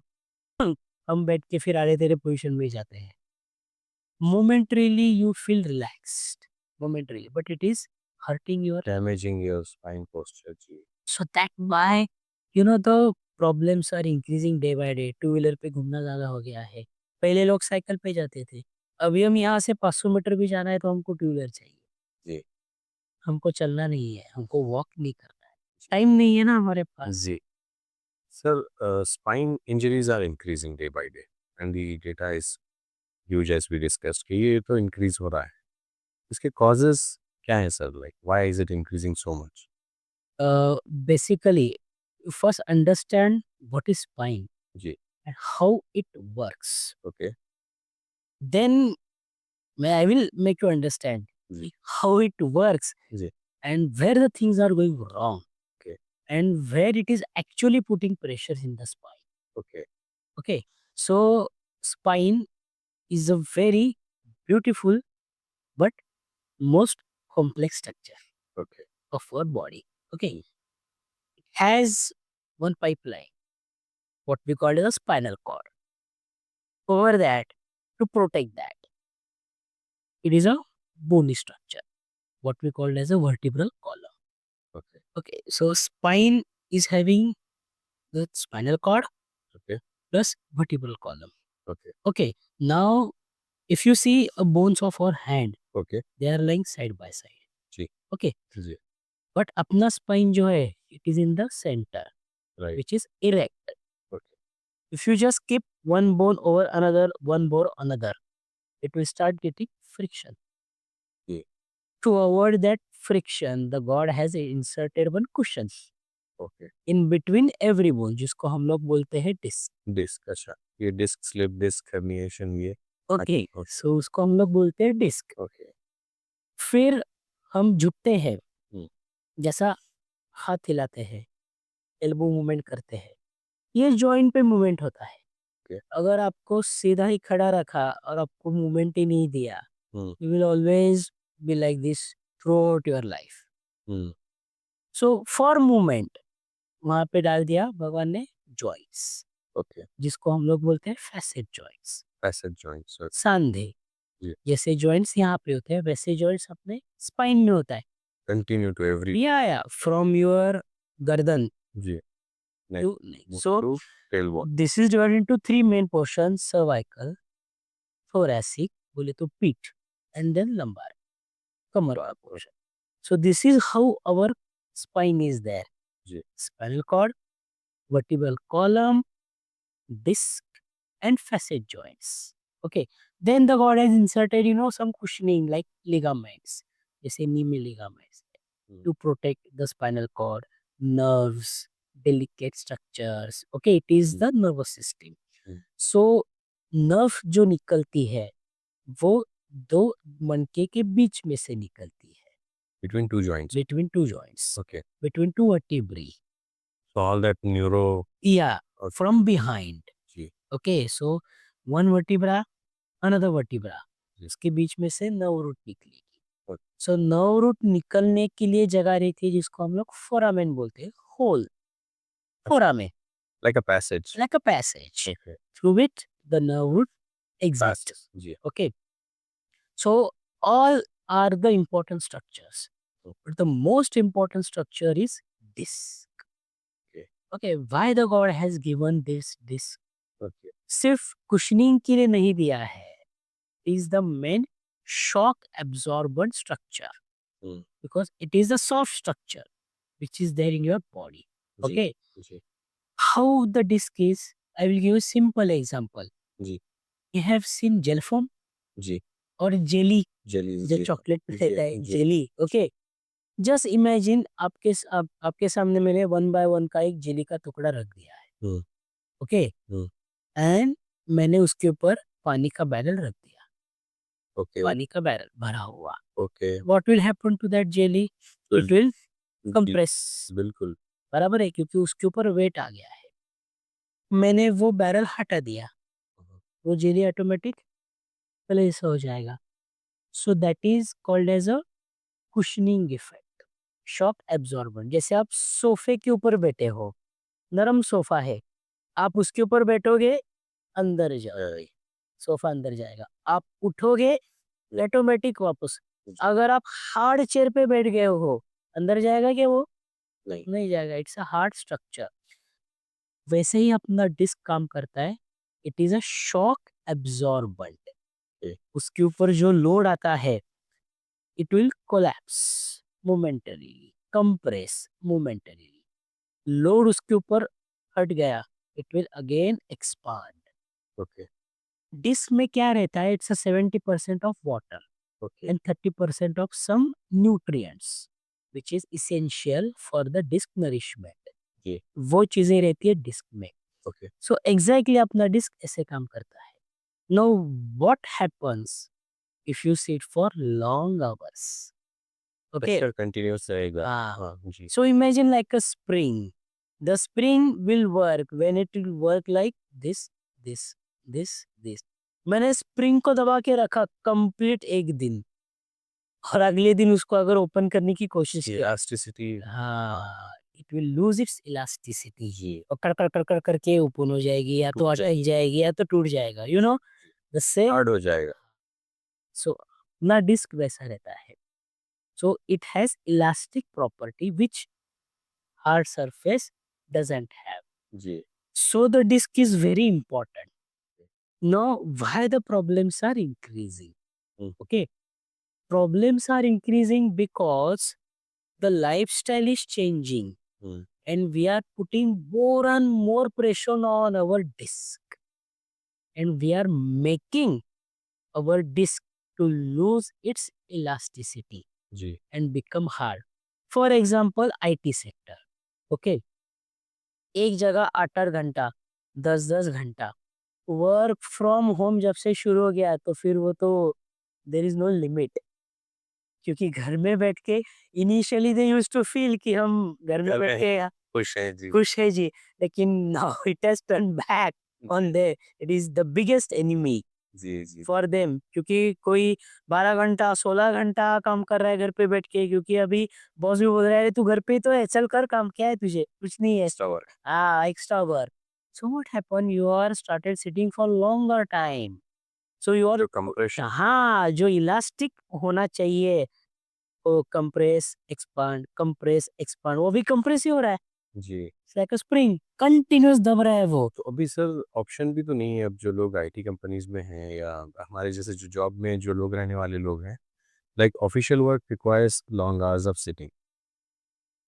हम बैठ के फिर आधे तेरे पोजीशन में ही जाते हैं। Momentarily you feel relaxed, momentarily, but it is hurting your, damaging your spine posture जी। so that why the problems are increasing day by day। Two wheeler पे घूमना ज्यादा हो गया है, पहले लोग साइकिल पे जाते थे, अभी हम यहाँ से 500 मीटर भी जाना है तो हमको टू व्हीलर चाहिए, जी, हमको चलना नहीं है, हमको वॉक नहीं करना है, टाइम नहीं है ना हमारे पास। जी। Sir spine injuries are increasing day by day and the data is huge as we discussed कि ये तो इंक्रीज़ हो रहा है। इसके कॉजेज़ क्या हैं sir? Like why is it increasing so much? Basically, you first understand what is spine जी, and how it works, okay, then I will make you understand जी, how it works जी, and where the things are going wrong okay, and where it is actually putting pressure in the spine. Okay, Okay, so spine is a very beautiful but most complex structure okay, of our body. Okay, hmm, it has one pipeline. what we call as a spinal cord. Over that, to protect that, it is a bony structure, what we call as a vertebral column. Okay. Okay, so spine is having the spinal cord Okay. plus vertebral column. Okay. Okay, now if you see a bones of our hand, Okay. they are lying side by side. जी. Okay, जी. but अपना spine जो है, it is in the center, Right. which is erect. Okay. If you just keep one bone over another, one bone another, it will start getting friction. Yeah. To avoid that friction, the god has inserted one cushion Okay. in between every bone, जिसको हम लोग बोलते हैं disc. Disc. अच्छा, ये disc slip disc herniation ये. Okay, Okay. सो उसको हम लोग बोलते हैं डिस्क. Okay. फिर हम झुकते हैं, हम्म. जैसा हाथ हिलाते हैं, एल्बो मूवमेंट करते हैं, ये जॉइंट पे मूवमेंट होता है. Okay. अगर आपको सीधा ही खड़ा रखा और आपको मूवमेंट ही नहीं दिया, हम्म. you will always be like this throughout your life. Hmm. So for movement वहां पे डाल दिया भगवान ने joints, Okay. जिसको हम लोग बोलते हैं facet joints. Facet joints. Okay. सांधे. जी. जैसे joints यहाँ पे होते हैं वैसे joints अपने spine में होता है. Continue to every. Yeah, from your गर्दन जी. Neck. to neck. So to tailbone. this is divided into three main portions: cervical, thoracic, बोले तो पीठ, and then lumbar, कमर वाला portion. So this is how our spine is there. Ji. Spinal cord, vertebral column, disc, and facet joints. Okay. Then the god has inserted, some cushioning like ligaments, जैसे knee में ligaments, to protect the spinal cord, nerves, delicate structures. Okay, it is the nervous system. So nerve जो निकलती है वो दो मनके के बीच में से निकलती है. Between two joints. Between two joints. Okay. Between two vertebrae. So all that neuro. Yeah, Okay. from behind. Ji. Okay, so one vertebra, another vertebra. जी. इसके बीच में से नर्व रूट निकलेगी. Okay. So नर्व रूट निकलने के लिए जगह रहती है जिसको हम लोग फोरामेन बोलते हैं. Hole. Foramen. Like a passage. Like a passage. Okay. Through which the nerve root exists. Passage. जी. Okay. So all are the important structures. But the most important structure is disc. Okay. Okay, why the god has given this disc? Okay. सिर्फ cushioning के लिए नहीं दिया है. Is the main shock absorbent structure. Because it is a soft structure which is there in your body. Okay. Ji. How the disc is, I will give a simple example. Ji. You have seen gel foam जी. और jelly, Jelly. जो जी. Chocolate में जी, रहता है, जी. Jelly. Okay, just imagine आपके सामने मैंने 1 by 1 का एक जेली का टुकड़ा रख दिया है. ओके, एंड मैंने उसके ऊपर पानी का बैरल रख दिया. Okay. पानी का बैरल भरा हुआ. Okay. What will happen to that jelly? It will compress. बिल्कुल. बराबर है, क्योंकि उसके ऊपर वेट आ गया है. मैंने वो बैरल हटा दिया, वो जेली ऑटोमेटिक प्लेस हो जाएगा. So that is called as a cushioning effect, shock absorbent. जैसे आप सोफे के ऊपर बैठे हो, नरम सोफा है, आप उसके ऊपर बैठोगे, अंदर जाओगे, सोफा अंदर जाएगा. आप उठोगे, ऑटोमेटिक वापस. अगर आप हार्ड चेयर पे बैठ गए हो, अंदर जाएगा क्या वो? नहीं जाएगा. It's a hard structure. वैसे ही अपना डिस्क काम करता है. It is a shock absorbent. उसके ऊपर जो लोड आता है, it will collapse momentarily, compress momentarily. Load उसके ऊपर हट गया, it will again expand. Okay. Disk में क्या रहता है? It's a 70% of water Okay. and 30% of some nutrients, which is essential for the disc nourishment. जी. वो चीजें रहती है डिस्क में. Okay. So exactly अपना डिस्क ऐसे काम करता है. Now what happens if you sit for long hours? Okay. Pressure continuous रहेगा. हाँ. हाँ, जी. So imagine like a spring. The spring will work when it will work like this. मैंने spring को दबा के रखा कंप्लीट एक दिन, और अगले दिन उसको अगर ओपन करने की कोशिश की, Elasticity. हाँ, it will lose its elasticity. जी और कर करके ओपन हो जाएगी, या तो टूट अटक जाएगी, या तो टूट जाएगा, you know the same. Hard हो जाएगा सो अपना डिस्क वैसा रहता है. So it has elastic property which hard surface doesn't have. जी So the disk is very important. Now, why the problems are increasing? Hmm. Okay, problems are increasing because the lifestyle is changing, hmm, and we are putting more and more pressure on our disk, and we are making our disk to lose its elasticity जी and become hard. For example, IT sector. Okay, एक जगह 8-8 घंटा, 10-10 घंटा work from home जब से शुरू हो गया, तो फिर वो तो देयर इज नो लिमिट. क्योंकि घर में बैठ के initially they used to feel कि हम घर में घर बैठ में के खुश है जी खुश है जी. लेकिन now it has turn back on they. It is the biggest enemy जी जी फॉर देम. क्योंकि कोई 12 घंटा 16 घंटा काम कर रहा है घर पे बैठ के, क्योंकि अभी बॉस भी बोल रहा है, "अरे तू घर पे ही तो है, चल कर काम, क्या है तुझे, कुछ नहीं है." Extra work Extra work. So what happened? You are started sitting for longer time. So you are जो कंप्रेशन हाँ, जो इलास्टिक होना चाहिए, वो कंप्रेस एक्सपांड, वो भी कंप्रेस ही हो रहा है. जी लाइक अ स्प्रिंग, कंटिन्यूअस दब रहा है वो. तो अभी सर ऑप्शन भी तो नहीं है अब जो लोग आईटी कंपनीज में हैं या हमारे जैसे जो जॉब में जो लोग रहने वाले लोग हैं like official work requires long hours of sitting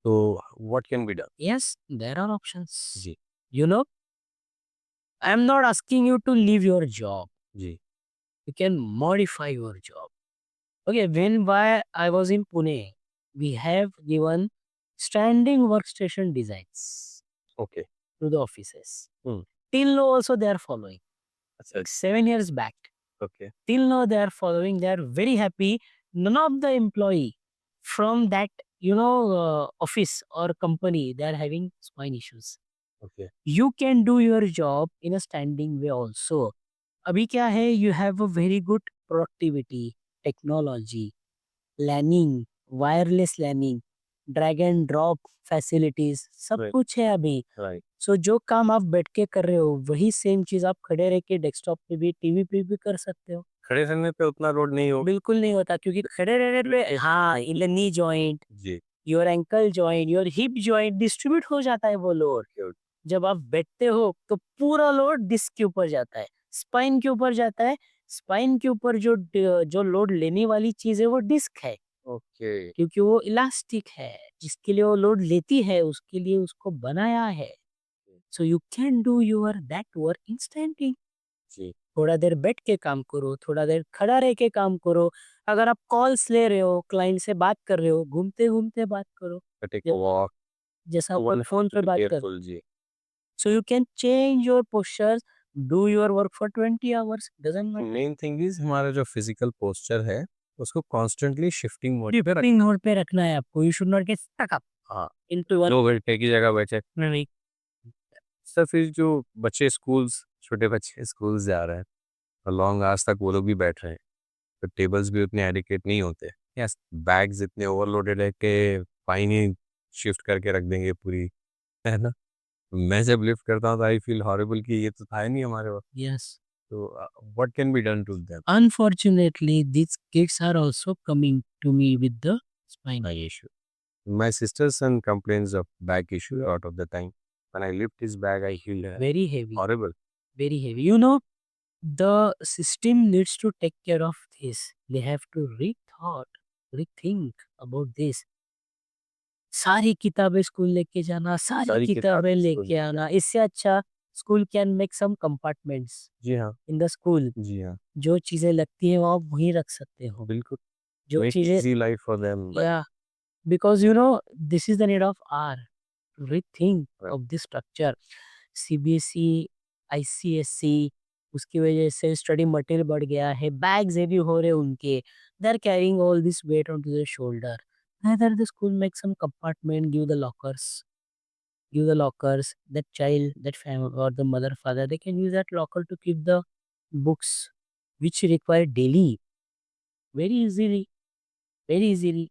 तो what can be done Yes, there are options. जी You know, I am not asking you to leave your job. जी You can modify your job. Okay, why I was in Pune, we have given standing workstation designs okay to the offices. Hmm Till now also they are following. अच्छा Like 7 years back. Okay Till now they are following. They are very happy. None of the employee from that, office or company, they are having spine issues. Okay You can do your job in a standing way also. अभी क्या है, you have a very good productivity, technology, learning, wireless learning, drag and drop facilities, सब right कुछ है अभी. Right so जो काम आप बैठ के कर रहे हो, वही सेम चीज आप खड़े रह के डेस्कटॉप पे भी, टीवी पे भी कर सकते हो. खड़े रहने पे उतना लोड नहीं होगा बिल्कुल नहीं होता, क्योंकि खड़े रहने पे हाँ, नी जॉइंट, जी your ankle joint, your hip joint distribute हो जाता है वो लोड. ओके ओके जब आप बैठते हो तो पूरा लोड डिस्क के ऊपर जाता है, स्पाइन के ऊपर जाता है. स्पाइन के ऊपर जो लोड लेने वाली चीज है वो डिस्क है, ओके क्योंकि वो इलास्टिक है. जिसके लिए वो लोड लेती है, उसके लिए उसको बनाया है. So you can do your that work instantly. जी थोड़ा देर बैठ के काम करो, थोड़ा देर खड़ा रह के काम करो. अगर आप कॉल्स ले रहे हो, क्लाइंट से बात कर रहे हो, घूमते घूमते बात करो. टेक अ ज- वॉक जैसा वन फोन पे बात कर. केयरफुल जी so you can change your posture, do your work for 20 hours, doesn't matter. Main thing is हमारा जो फिजिकल पोस्चर है उसको कॉन्स्टेंटली शिफ्टिंग मोड पे डिपिंग मोड पे रखना है आपको. You should not get stuck up हाँ इनटू वन. 2 घंटे की जगह बैठे नहीं. सर फिर जो बच्चे स्कूल्स छोटे बच्चे स्कूल्स जा रहे हैं और लॉन्ग आवर्स तक वो लोग भी बैठ रहे हैं तो टेबल्स भी उतने एडिकेट नहीं होते यस बैग्स इतने ओवरलोडेड है कि फाइन ही शिफ्ट करके रख देंगे पूरी है ना मैं जब लिफ्ट करता हूँ तो आई फील हॉरिबल कि ये तो था ही नहीं हमारे वक्त यस. तो what can be done to them Unfortunately, these kids are also coming to me with the spine. issue my sister's son complains of back issue a lot of the time when I lift his bag I feel Very heavy, horrible very heavy. You know, the system needs to take care of this. They have to rethink about this. सारी किताबें school लेके जाना, सारी सारी किताबें किताबें school लेके आना. इससे अच्छा school can make some compartments जी हाँ इन द स्कूल. जी हाँ जो चीजें लगती हैं वो आप वहीं रख सकते हो. बिल्कुल जो make चीजें, easy life for them yeah, because you know this is the need of hour to rethink right. of this structure. CBSE, ICSE, उसकी वजह से स्टडी मटेरियल बढ़ गया है, बैग्स हेवी हो रहे हैं उनके. They are carrying all this weight on to the shoulder. Neither the school make some compartment, give the lockers, that child, that family, or the mother, father, they can use that locker to keep the books which require daily, very easily, very easily.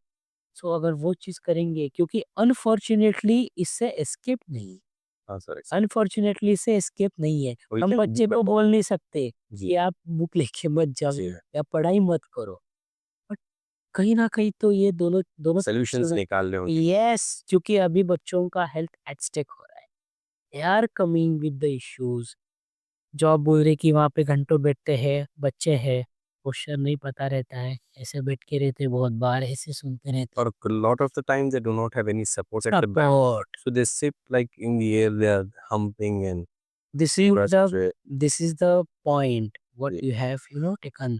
सो अगर वो चीज़ करेंगे, क्योंकि unfortunately इससे escape नहीं है। हाँ sir. Unfortunately इससे escape नहीं है। वही हम तो बच्चे को बोल नहीं सकते जी। कि आप बुक लेके मत जाओ जी। या पढ़ाई मत करो। बट कहीं न कहीं तो ये दोनों दोनों सॉल्यूशंस निकालने होंगे। यस, क्योंकि अभी बच्चों का हेल्थ एट स्टेक हो रहा है। They are coming with the issues. Job बोल रही कि वहाँ पे घंटों बैठते हैं, बच्चे हैं, क्वेश्चन नहीं पता रहता है, ऐसे बैठ के रहते हैं बहुत बार, ऐसे सुनते रहते हैं। Or a lot of the time they do not have any support at the back. Support, So they sit like in the air, they are humping and this is the frustrated. This is the point what जी। You have taken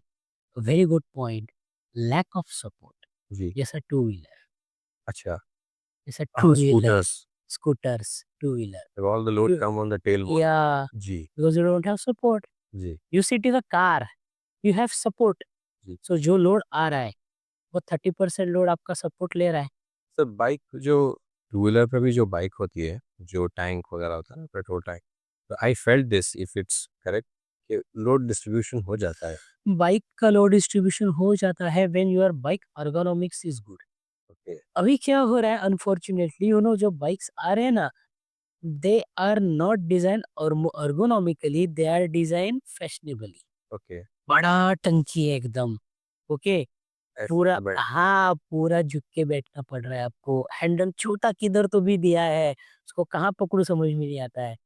a very good point, lack of support. जी। जैसा two wheeler, अच्छा। जैसा two wheeler, Scooters. Scooters, two wheeler. If all the load You come on the tailboard. yeah, जी। because you don't have support. जी। You sit in a car, you have support. जी। So जो load आ रहा है, वो 30% load आपका support ले रहा है। सर बाइक जो टू व्हीलर पे भी जो बाइक होती है, जो टैंक वगैरह होता है ना, पेट्रोल टैंक, तो I felt this if it's correct कि लोड डिस्ट्रीब्यूशन हो जाता है। बाइक का लोड डिस्ट्रीब्यूशन हो जाता है when your bike ergonomics is good. Okay. अभी क्या हो रहा है अनफॉर्चुनेटली जो बाइक्स आ रहे हैं ना, दे आर नॉट डिजाइन और ergonomically, they are design fashionably. Okay. बड़ा टंकी है एकदम। ओके, पूरा हाँ, पूरा झुक के बैठना पड़ रहा है आपको। हैंडल छोटा किधर तो भी दिया है, उसको कहाँ पकड़ूं समझ में नहीं आता है।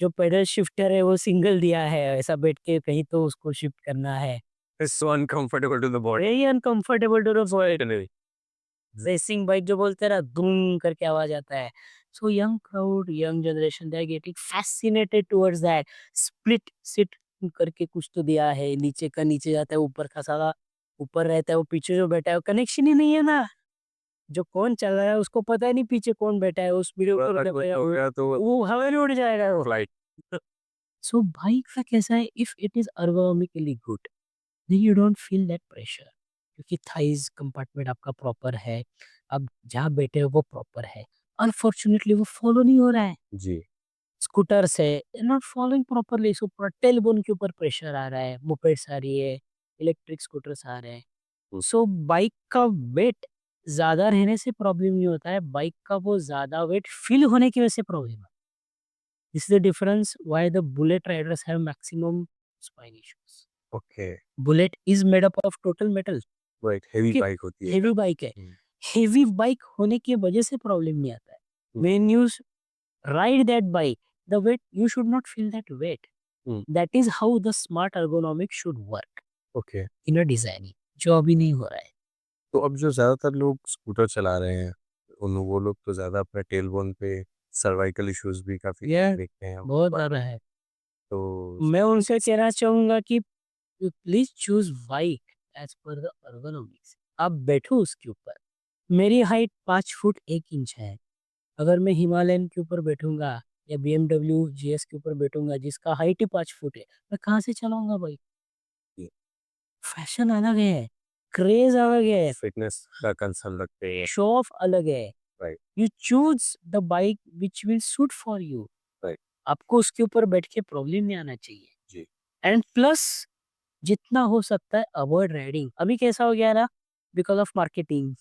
जो पेडल शिफ्टर है वो सिंगल दिया है, ऐसा बैठ के कहीं तो उसको शिफ्ट करना है। It's so uncomfortable to the body. Very uncomfortable to the body. Racing bike जो बोलते हैं ना, दुम करके आवाज आता है। So young crowd, young generation, they are getting fascinated towards that. Split seat करके कुछ तो दिया है, नीचे का नीचे जाता है, ऊपर का सारा ऊपर रहता है, वो पीछे जो बैठा है वो कनेक्शन ही नहीं है ना। जो कौन चल रहा है उसको पता ही नहीं पीछे कौन बैठा है, उस वीडियो को हो गया तो वो हवा में उड़ जाएगा वो। फ्लाइट। सो बाइक का कैसा है, if it is ergonomically good, then you don't feel that pressure, क्योंकि थाइज कंपार्टमेंट आपका प्रॉपर है, आप जहाँ बैठे हो वो प्रॉपर है। अनफॉर्चुनेटली वो फॉलो नहीं हो रहा है। जी। स्कूटर्स है, नॉट फॉलोइंग प्रॉपरली, सो पूरा टेलबोन के ऊपर प्रेशर आ रहा है। मोपेड्स आ रही है, इलेक्ट्रिक स्कूटर्स आ रहे हैं। हम्म। सो बाइक का वेट ज्यादा रहने से प्रॉब्लम नहीं होता है, बाइक का वो ज्यादा वेट फील होने की वजह से प्रॉब्लम है। This is the difference why the bullet Riders have maximum spine issues. Okay. Bullet is made up of total metal, वो एक हेवी कि बाइक होती है। हेवी बाइक है। हम्म। हेवी बाइक होने की वजह से प्रॉब्लम नहीं आता है। Hmm. When you ride that bike, the weight you should not feel that weight. Hmm. That is how the smart ergonomics should work okay. In a designing, जो अभी नहीं हो रहा है। तो अब जो ज़्यादातर लोग स्कूटर चला रहे हैं, उन वो लोग तो ज़्यादा अपने टेलबोन पे सर्वाइकल इश्यूज भी काफ़ी ये देखते हैं हम। बहुत ज्यादा है। तो मैं उनसे कहना चाहूंगा कि please choose bike as per the ergonomics। आप बैठो उसके ऊपर। मेरी हाइट 5 फुट 1 इंच है। अगर मैं हिमालयन के ऊपर बैठूंगा या BMW GS के ऊपर बैठूंगा जिसका हाइट ही 5 फुट है, मैं कहाँ से चलाऊंगा भाई। जी। फैशन अलग है, क्रेज अलग है, फिटनेस का कंसर्न रखते हैं। शो ऑफ अलग है। Right. You choose the bike which will suit for you. Right. आपको उसके ऊपर बैठ के प्रॉब्लम नहीं आना चाहिए। जी। एंड प्लस जितना हो सकता है अवॉइड राइडिंग। अभी कैसा हो गया है ना, बिकॉज ऑफ मार्केटिंग,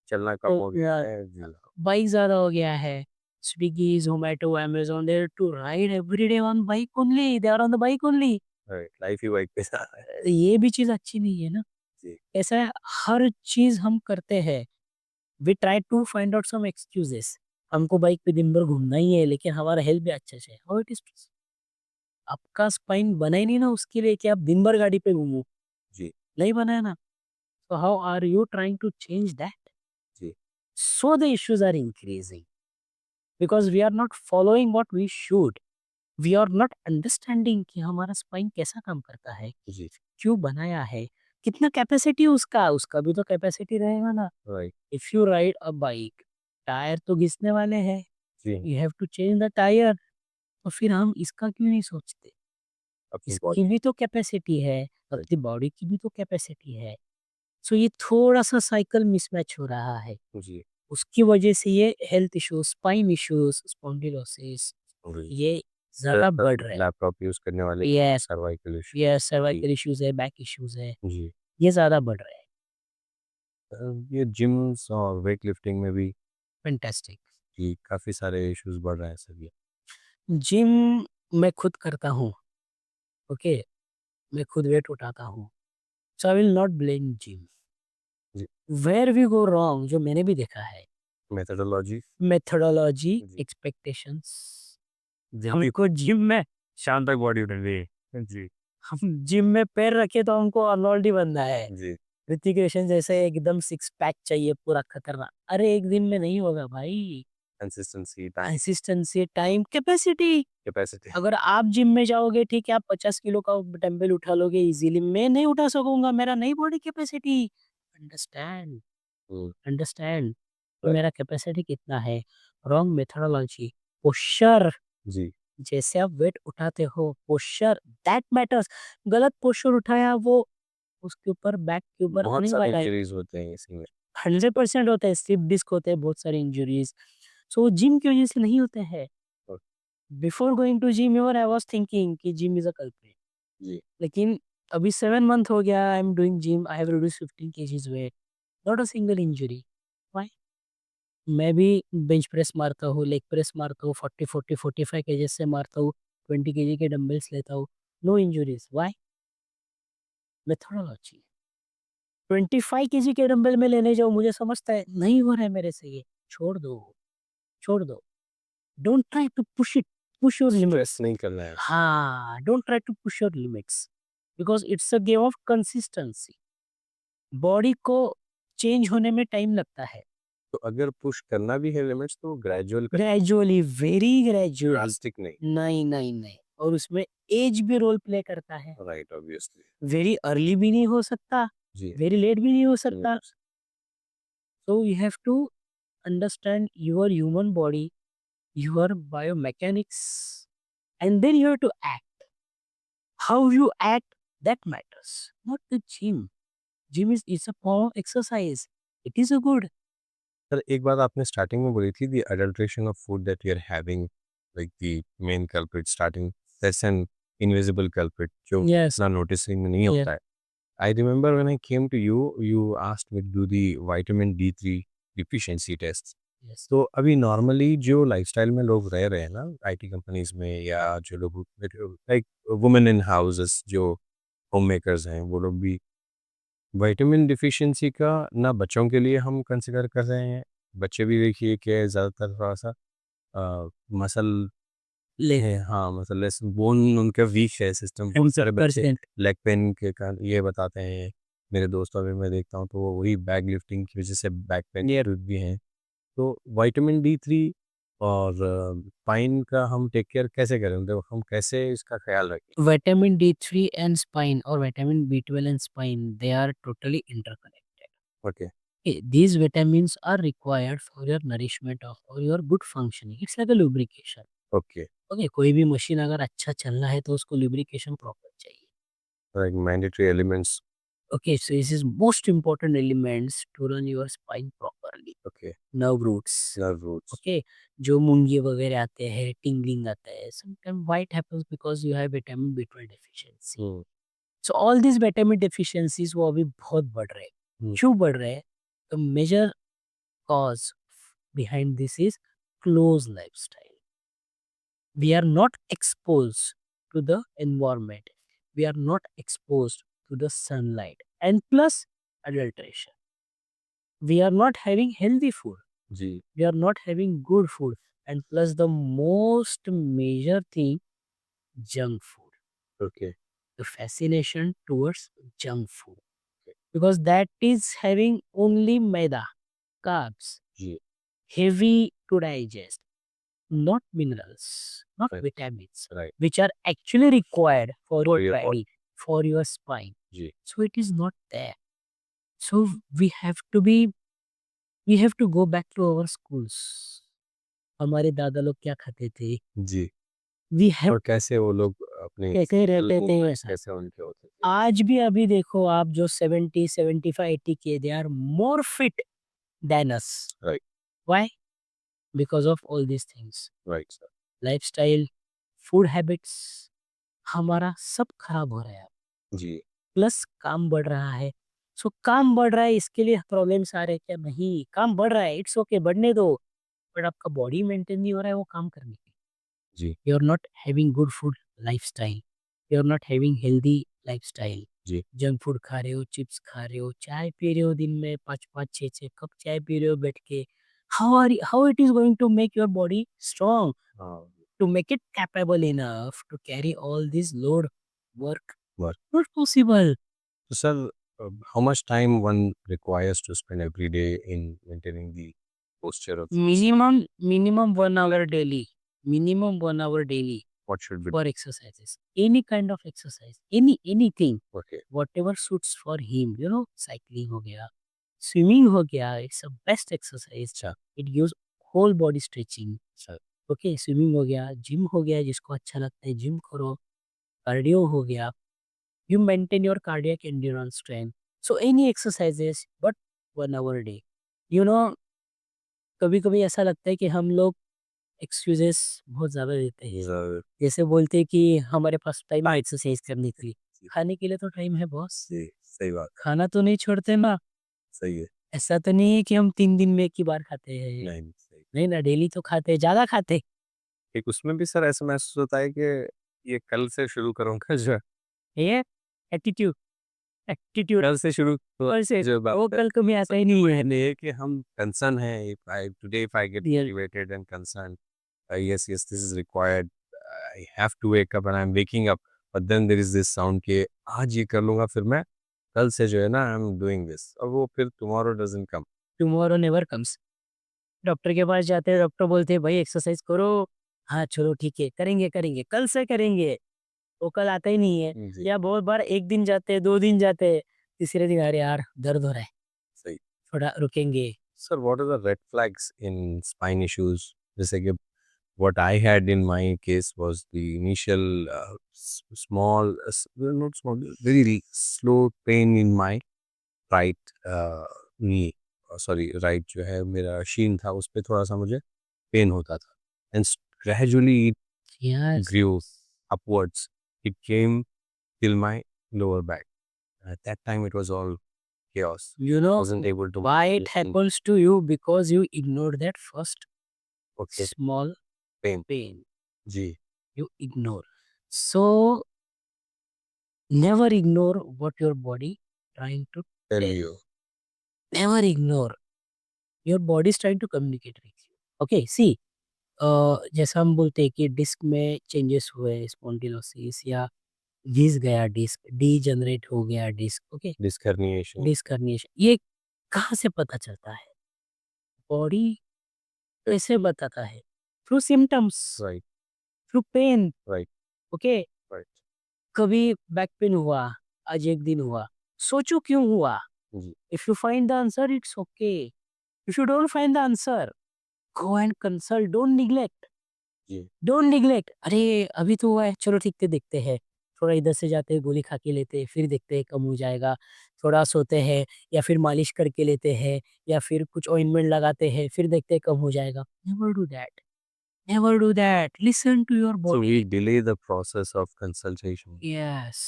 चलना कम तो हो गया है जी। बाइक ज्यादा हो गया है। Swiggy, Zomato, Amazon, there to ride every day on bike only, they are on the bike only. Right, life ही बाइक पे जा रहा है। ये भी चीज अच्छी नहीं है ना। जी। ऐसा है, हर चीज हम करते हैं, we try to find out some excuses. हमको बाइक पे दिन भर घूमना ही है, लेकिन हमारा हेल्थ भी अच्छा है। हाउ इट इज, आपका स्पाइन बना ही नहीं ना उसके लिए कि आप दिन भर गाड़ी पे घूमो। जी। नहीं बना है ना। So how are you trying to change that? जी। So the issues are increasing because we are not following what we should. We are not understanding कि हमारा स्पाइन कैसा काम करता है, जी। क्यों बनाया है, कितना कैपेसिटी उसका, उसका भी तो कैपेसिटी रहेगा ना। Right. If you ride a bike, tyre तो घिसने वाले हैं, जी। You have to change the tyre. तो फिर हम इसका क्यों नहीं सोचते, अपनी इसकी बॉडी। भी तो कैपेसिटी है, अपनी बॉडी की भी तो कैपेसिटी है। सो ये थोड़ा सा साइकिल मिसमैच हो रहा है, जी। उसकी वजह से ये health issues, spine issues, spondylosis, जी। ये ज्यादा बढ़ रहे हैं। लैपटॉप यूज करने वाले यस, सर्वाइकल इशू। यस, जी। सर्वाइकल इश्यूज है, बैक इश्यूज है, जी। ये ज्यादा बढ़ रहे हैं। ये जिम्स और वेट लिफ्टिंग में भी फैंटास्टिक। कि काफ़ी सारे इश्यूज़ बढ़ रहे हैं सर ये। जिम मैं खुद करता हूँ, ओके? मैं खुद वेट उठाता हूँ। So I will not blame gym. जी, वेयर वी गो रॉन्ग जो मैंने भी देखा है, मेथोडोलॉजी। मेथोडोलॉजी, जी। एक्सपेक्टेशंस। जी, हमको जिम में शाम तक बॉडी उठेगी। जी, हम जिम में पैर रखे तो हमको अर्नोल्ड ही बनना है। जी, ऋतिक रोशन जैसे एकदम सिक्स पैक चाहिए पूरा खतरनाक। अरे एक दिन में नहीं होगा भाई। Consistency, time, consistency, time, capacity. Capacity. अगर आप जिम में जाओगे ठीक है, आप 50 किलो का डंबल उठा लोगे इजीली, मैं नहीं उठा सकूंगा, मेरा नहीं बॉडी कैपेसिटी। अंडरस्टैंड, हुँ, अंडरस्टैंड। तो राइट, मेरा कैपेसिटी कितना है? Wrong methodology, posture. जी, जैसे आप वेट उठाते हो, पोस्चर दैट मैटर्स। गलत पोस्चर उठाया वो उसके ऊपर बैक के ऊपर बहुत आने सारे वाला है। इंजरीज़ होते हैं इसी में। 100% होता है, स्लिप डिस्क होते हैं, बहुत सारी इंजरीज। सो जिम की वजह से नहीं होते हैं। और before going to gym your I was thinking कि जिम इज अ कल्प्रिट। जी, लेकिन अभी 7 मंथ हो गया, I am doing gym, I have reduce 15 KGs weight, not a single injury. Why? मैं भी बेंच प्रेस मारता हूँ, लेग प्रेस मारता हूँ, 40 45 केजेस से मारता हूँ, 20 केजी के डंबल्स लेता हूँ, no injuries. Why? Methodology. 25 KG के डंबल में लेने जाऊँ, मुझे समझता है नहीं हो रहा है मेरे से ये, छोड़ दो, छोड़ दो। Don't try to push it, push your stress limits. नहीं करना है। हाँ, don't try to push your limits because it's a game of consistency. Body को चेंज होने में टाइम लगता है। तो अगर पुश करना भी है लिमिट्स तो ग्रेजुअल करें, ग्रेजुअली, वेरी ग्रेजुअली। ड्रास्टिक नहीं। नहीं, नहीं, नहीं। और उसमें एज भी रोल प्ले करता है। Right, obviously. वेरी अर्ली भी नहीं हो सकता, जी, वेरी लेट भी नहीं हो हुँ, सकता। So you have to understand your human body, your biomechanics, and then you have to act. How you act, that matters, not the gym. Gym is a form of exercise. It is a good. Sir एक बात आपने starting में बोली थी the adulteration of food that you are having like the main culprit starting that's an invisible culprit जो Yes. इतना noticing नहीं Yes. होता है। I remember when I came to you, you asked me to do the vitamin D3 deficiency tests. Yes. तो अभी normally जो lifestyle में लोग रह रहे हैं ना आईटी कंपनीज में या जो लोग लाइक वुमेन इन हाउसेस जो होम मेकर्स हैं वो लोग भी विटामिन डिफिशिएंसी का ना बच्चों के लिए हम कंसिडर कर रहे हैं। बच्चे भी देखिए कि ज़्यादातर थोड़ा सा मसल ले है, हाँ, मसललेस बोन उनका वीक है सिस्टम। बहुत सारे बच्चे 100%. लेग पेन के कारण ये बताते हैं। मेरे दोस्तों में मैं देखता हूँ तो वो वही बैक लिफ्टिंग की वजह से बैक पेन Yeah. भी हैं। तो विटामिन D3 और पाइन का हम टेक केयर कैसे करें? मतलब हम कैसे इसका ख्याल रखें? Vitamin D3 and spine or vitamin B12 and spine, they are totally interconnected. Okay, Okay, these vitamins are required for your nourishment of or your good functioning. It's like a lubrication. Okay, Okay, कोई भी machine अगर अच्छा चलना है तो उसको lubrication proper चाहिए। Like mandatory elements. Okay, so this is most important elements to run your spine properly. Okay, Nerve roots. Nerve roots. Okay, जो मुंगे वगैरह आते हैं, tingling आता है, sometimes why it happens because you have vitamin B12 deficiency. Hmm, So all these vitamin deficiencies वो अभी बहुत बढ़ रहे हैं। हुँ, क्यों बढ़ रहे हैं? The major cause behind this is close lifestyle. We are not exposed to the environment. We are not exposed to the sunlight. And plus adulteration. We are not having healthy food. जी, We are not having good food. And plus the most major thing, junk food. Okay, The fascination towards junk food. Because that is having only maida, carbs, जी, heavy to digest, not minerals, not right, vitamins, right, which are actually required for for your your body. body, for your spine. जी, So it is not there. So we have to go back to our schools. हमारे दादा लोग क्या खाते थे? जी। We have और कैसे वो लोग अपने कैसे फिजिकल रहते थे मूवमेंट्स वैसा। कैसे उनके होते थे? आज भी अभी देखो आप जो 70, 75, 80 के they are more fit than us. Right, Why? Because of all these things. Right sir. Lifestyle, food habits, हमारा सब खराब हो रहा है। जी, प्लस काम बढ़ रहा है, सो काम बढ़ रहा है इसके लिए प्रॉब्लम्स आ रहे हैं क्या? नहीं, काम बढ़ रहा है, इट्स ओके बढ़ने दो, बट आपका बॉडी मेंटेन नहीं हो रहा है वो काम करने के लिए। जी, you are not having good food lifestyle, you are not having healthy lifestyle. जी, जंक फूड खा रहे हो, चिप्स खा रहे हो, चाय पी रहे हो दिन में 5-5 6-6 कप चाय पी रहे हो बैठ के। How it is going to make your body strong, हाँ, to make it capable enough to carry all this load work? Work. Not possible. तो sir, how much time one requires to spend every day in maintaining the posture of Minimum 1 hour daily. Minimum 1 hour daily what should be? for exercises. Any kind of exercise. Anything. Okay, Whatever suits for him. Cycling हो गया, swimming हो गया. It's a best exercise. अच्छा, It gives whole body stretching. अच्छा, okay, swimming हो गया, gym हो गया, जिसको अच्छा लगता है जिम करो, कार्डियो हो गया, you maintain your cardiac endurance strength. So any exercises, but 1 hour a day. You know, कभी कभी ऐसा लगता है कि हम लोग एक्सक्यूजेस बहुत ज्यादा देते हैं। ज़रूर, जैसे बोलते हैं कि हमारे पास टाइम है एक्सरसाइज करने के लिए, जी, खाने के लिए तो टाइम है बॉस, जी, सही बात, खाना तो नहीं छोड़ते ना। सही है। ऐसा तो नहीं है कि हम 3 दिन में एक ही बार खाते हैं। नहीं, सही। नहीं ना, डेली तो खाते हैं, ज्यादा खाते एक उसमें भी सर ऐसा महसूस होता है कि ये कल से शुरू करूँगा जो हैं। ये एटीट्यूड, एटीट्यूड कल से शुरू तो और से जो बात वो है, कल कभी आता ही सबसे नहीं है। पहले है कि हम कंसर्न हैं, if I get Real. Motivated and concern, yes, yes, this is required, I have to wake up and I'm waking up, but then there is this sound कि आज ये कर लूँगा फिर मैं कल से जो है ना आई एम डूइंग दिस, और वो फिर tomorrow doesn't come. Tomorrow never comes. Doctor के पास जाते हैं, डॉक्टर बोलते हैं भाई एक्सरसाइज करो। हाँ चलो ठीक है, करेंगे करेंगे, कल से करेंगे। वो कल आता ही नहीं है। जी, या बहुत बार 1 दिन जाते हैं, 2 दिन जाते हैं, तीसरे दिन अरे यार दर्द हो रहा है, सही। थोड़ा रुकेंगे। Sir, what are the red flags in spine issues? जैसे कि what I had in my case was the initial small, not small, very slow pain in my right knee, sorry, right जो है मेरा शीन था उस पे थोड़ा सा मुझे पेन होता था, and gradually it yes, grew upwards, it came till my lower back. At that time it was all chaos, you know wasn't able to why it listen. Happens to you? Because you ignore that first Okay, small pain, pain, जी, you ignore. So never ignore what your body trying to tell tell. you, never ignore, your body is trying to communicate with you. Okay, see जैसा हम बोलते हैं कि disc में changes हुए, spondylosis या घिस गया डिस्क, डीजनरेट हो गया disk, okay, this herniation, disk herniation, ये कहाँ से पता चलता है? बॉडी कैसे बताता है? Through symptoms, right, through pain, right, okay. right, कभी बैक पेन हुआ, आज 1 दिन हुआ, सोचो क्यों हुआ? जी, if you find the answer it's okay, if you don't find the answer go and consult, जी, डोंट निग्लेक्ट। अरे अभी तो हुआ है, चलो ठीक है देखते हैं। थोड़ा इधर से जाते हैं, गोली खा के लेते हैं, फिर देखते हैं कम हो जाएगा। थोड़ा सोते हैं या फिर मालिश करके लेते हैं या फिर कुछ ऑइंटमेंट लगाते हैं, फिर देखते हैं कम हो जाएगा। Never do that, never do that. Listen to your so body. we delay the process of consultation, yes,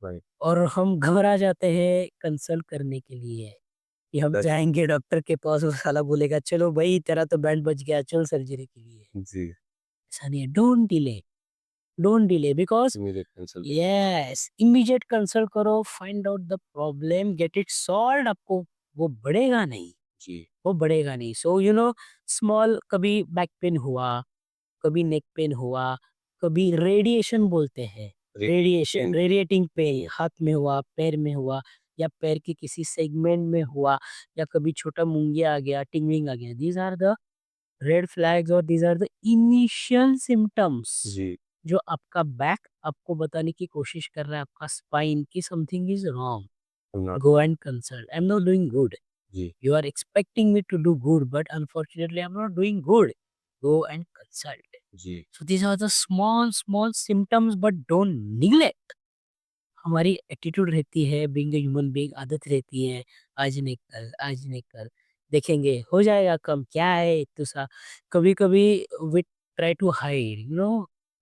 right, और हम घबरा जाते हैं कंसल्ट करने के लिए कि हम that, जाएँगे डॉक्टर के पास, वो साला बोलेगा चलो भई तेरा तो बैंड बज गया, चल सर्जरी के लिए। जी, ऐसा नहीं है, don't delay because immediate consultation, yes, immediate consult करो, find out the problem, get it solved. आपको वो बढ़ेगा नहीं, जी, वो बढ़ेगा नहीं। सो स्मॉल कभी बैक पेन हुआ, कभी नेक पेन हुआ, कभी रेडिएशन बोलते हैं, रेडिएशन, pain, रेडिएटिंग पेन हाथ में हुआ, पैर में हुआ या पैर के किसी सेगमेंट में हुआ या कभी छोटा मुंगिया आ गया, टिंगलिंग आ गया। These are the red flags और these are the initial symptoms जी, जो आपका बैक आपको बताने की कोशिश कर रहा है, आपका स्पाइन की something is wrong. I'm not, go and consult, I am not doing good, जी, you are expecting me to do good but unfortunately I am not doing good, go and consult. जी, so these are the small small symptoms but don't neglect. हमारी attitude रहती है, being a human being, आदत रहती है, आज नहीं कल, आज नहीं कल, देखेंगे हो जाएगा कम, क्या है इतना सा। कभी कभी we try to hide,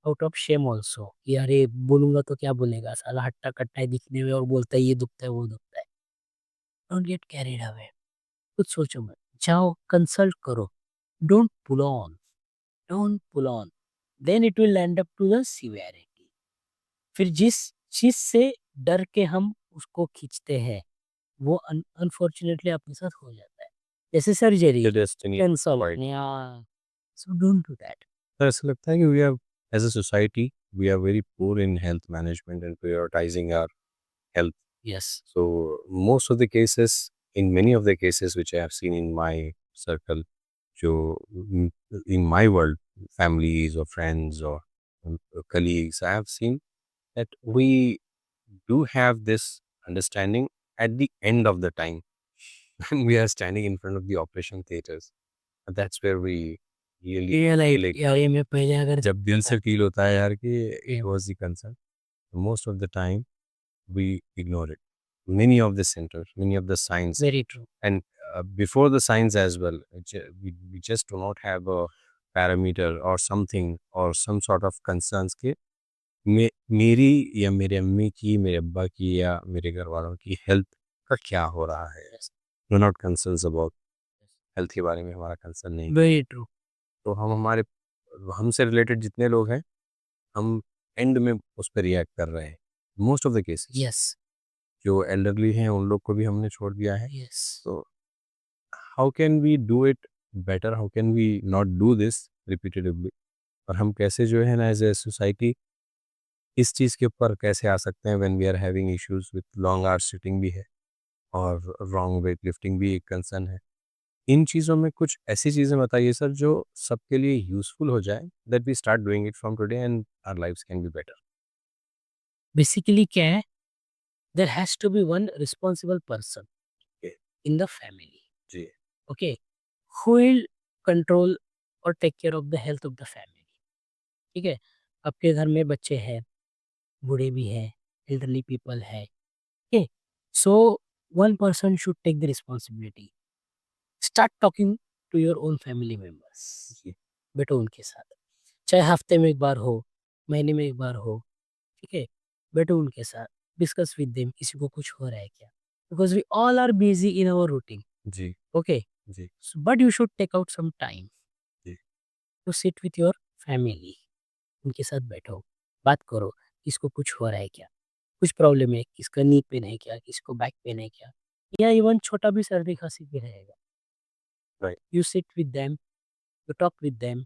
out of shame also, कि अरे बोलूंगा तो क्या बोलेगा, साला हट्टा कट्टा है दिखने में और बोलता है ये दुखता है वो दुखता है। डोंट गेट कैरिड अवे, कुछ सोचो मत, जाओ कंसल्ट करो, don't pull on, then it will end up to the severity. फिर जिस चीज से डर के हम उसको खींचते हैं वो अनफॉर्चुनेटली अपने साथ हो जाता है, जैसे surgery, The destiny. Cancer, Right. या सो डोंट डू दैट। तो ऐसा लगता है कि we are as a society we are very poor in health management and prioritising our health. Yes, So most of the cases, in many of the cases which I have seen in my circle, so in my world, families or friends or colleagues, I have seen that we do have this understanding at the end of the time when we are standing in front of the operation theaters. And that's where we really रियलाइट feel it. या ये मैं पहले अगर जब दिल से feel होता है यार कि it was the concern. Most of the time we ignore it. Many of the centers, many of the signs, very true, and before the signs as well, we just do not have a parameter or something or some sort of concerns के मेरी या मेरे अम्मी की, मेरे अब्बा की या मेरे घर वालों की हेल्थ का क्या हो रहा है। No not concerns about health के बारे में हमारा कंसर्न नहीं। वेरी ट्रू, तो हम हमारे हमसे रिलेटेड जितने लोग हैं हम एंड में उस पर रिएक्ट कर रहे हैं most of the cases. Yes, जो एल्डरली हैं उन लोग को भी हमने छोड़ दिया है। यस, तो how can we do it better, how can we not do this repeatedly, और हम कैसे जो है ना एज ए सोसाइटी इस चीज़ के ऊपर कैसे आ सकते हैं when we are having issues with long hours sitting भी है और रॉन्ग वेट लिफ्टिंग भी एक कंसर्न है। इन चीज़ों में कुछ ऐसी चीज़ें बताइए सर जो सबके लिए यूजफुल हो जाए, that we start doing it from today and our lives can be better. Basically क्या है, there has to be one responsible person in the family, जी ओके, हु विल कंट्रोल और take care of the health of the family. ठीक है, आपके घर में बच्चे हैं, बूढ़े भी हैं, एल्डरली पीपल है, okay, so one person should take the responsibility, start talking to your own family members, जी बैठो उनके साथ, चाहे हफ्ते में एक बार हो, महीने में एक बार हो, ठीक है, बैठो उनके साथ, डिस्कस विद देम, किसी को कुछ हो रहा है क्या, because we all are busy in our routine, जी ओके, जी but you should take out some time जी to sit with your family, उनके साथ बैठो, बात करो, किसको कुछ हो रहा है क्या, कुछ प्रॉब्लम है, किसका नी पेन है क्या, किसको बैक पेन है क्या, या इवन छोटा भी सर्दी खांसी भी रहेगा, right you sit with them, you talk with them,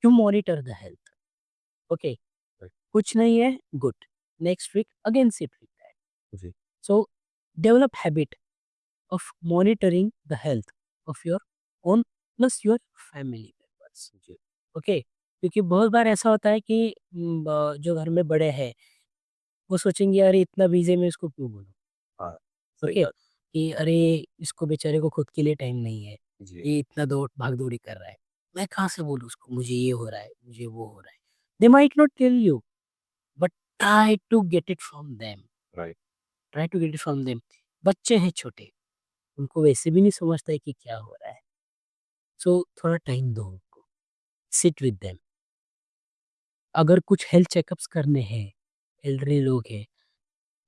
you monitor the health, okay, right कुछ नहीं है, good, next week again sit with that, जी so develop habit of monitoring the health of your own plus your family members, जी okay, क्योंकि बहुत बार ऐसा होता है कि जो घर में बड़े हैं वो सोचेंगे अरे इतना बिजी है मैं इसको क्यों बोलूं, हाँ सही ओके, बात कि अरे इसको बेचारे को खुद के लिए टाइम नहीं है, जी ये इतना दौड़ भाग दौड़ी कर रहा है, मैं कहाँ से बोलूँ उसको मुझे ये हो रहा है, मुझे वो हो रहा है, they might not tell you, but try to get it from them, right try to get it from them, बच्चे हैं छोटे, उनको वैसे भी नहीं समझता है कि क्या हो रहा है, सो थोड़ा टाइम दो उनको, सिट विद देम, अगर कुछ हेल्थ चेकअप्स करने हैं, एल्डरली लोग हैं,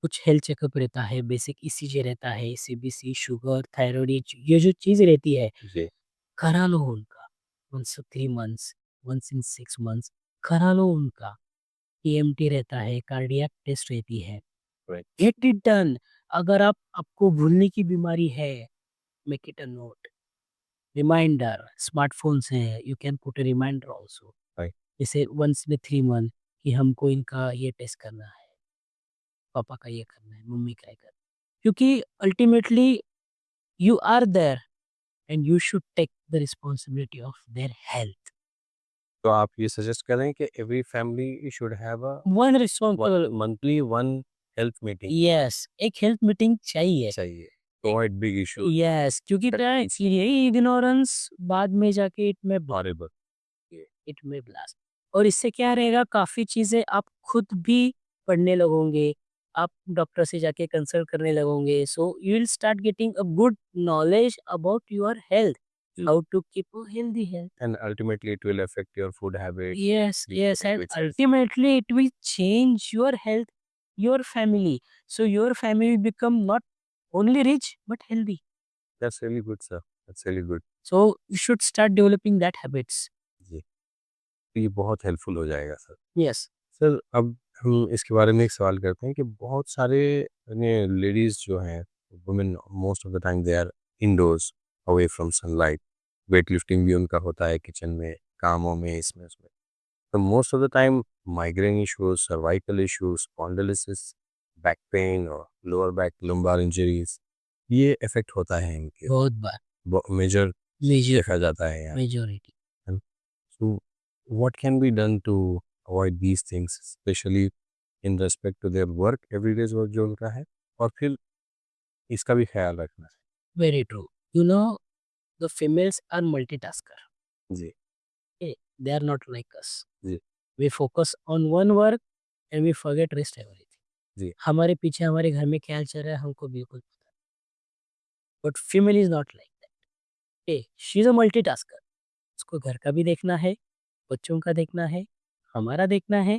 कुछ हेल्थ चेकअप रहता है, बेसिक ईसीजी रहता है, सीबीसी, शुगर, थायराइड, ये जो चीज़ रहती है, जी करा लो उनका, once 3 months, once in 6 months, करा लो उनका, ईएमटी रहता है, कार्डियक टेस्ट रहती है, राइट गेट इट डन। अगर आपको भूलने की बीमारी है, make it a note, reminder, smartphones हैं, you can put a reminder also, right जैसे वंस इन 3 मंथ कि हमको इनका ये टेस्ट करना है, पापा का ये करना है, मम्मी का ये करना है, क्योंकि ultimately you are there and you should take the responsibility of their health. तो आप ये सजेस्ट करें कि every family should have a One responsible, monthly one health meeting yes, एक हेल्थ मीटिंग चाहिए, चाहिए to avoid big issue yes, क्योंकि क्या है, यही इग्नोरेंस बाद में जाके हॉरिबल इट में ब्लास्ट, और इससे क्या रहेगा, काफ़ी चीज़ें आप खुद भी पढ़ने लगोगे, आप डॉक्टर से जाके कंसल्ट करने लगोगे, so you will start getting a good knowledge about your health, how to keep a healthy health. and ultimately it will affect your food habit, Yes, the yes, and which is ultimately it will change your health, your family. So your family become not only rich but healthy. That's really good, sir. That's really good. So you should start developing that habits. जी, तो ये बहुत helpful हो जाएगा sir. Yes. Sir, अब हम इसके बारे में एक सवाल करते हैं कि बहुत सारे लेडीज़ जो हैं, women most of the time they are indoors, away from sunlight. Weight lifting भी उनका होता है किचन में, कामों में, इसमें उसमें। तो most of the time migraine issues, cervical issues, spondylosis, back pain और लोअर बैक लंबार इंजरीज, ये इफेक्ट होता है इनके बहुत बार मेजर मेजर देखा जाता है यहाँ। Majority So, what can be done to avoid these things, especially in respect to their work, everyday's work जो उनका है, और फिर इसका भी ख्याल रखना है। very true. You know, the females are multitasker. Ji, Okay? They are not like us. Ji, We focus on one work and we forget rest everything. जी, हमारे पीछे हमारे घर में क्या चल रहा है हमको बिल्कुल पता नहीं। But female is not like that. She is a multitasker. उसको घर का भी देखना है, बच्चों का देखना है, हमारा देखना है,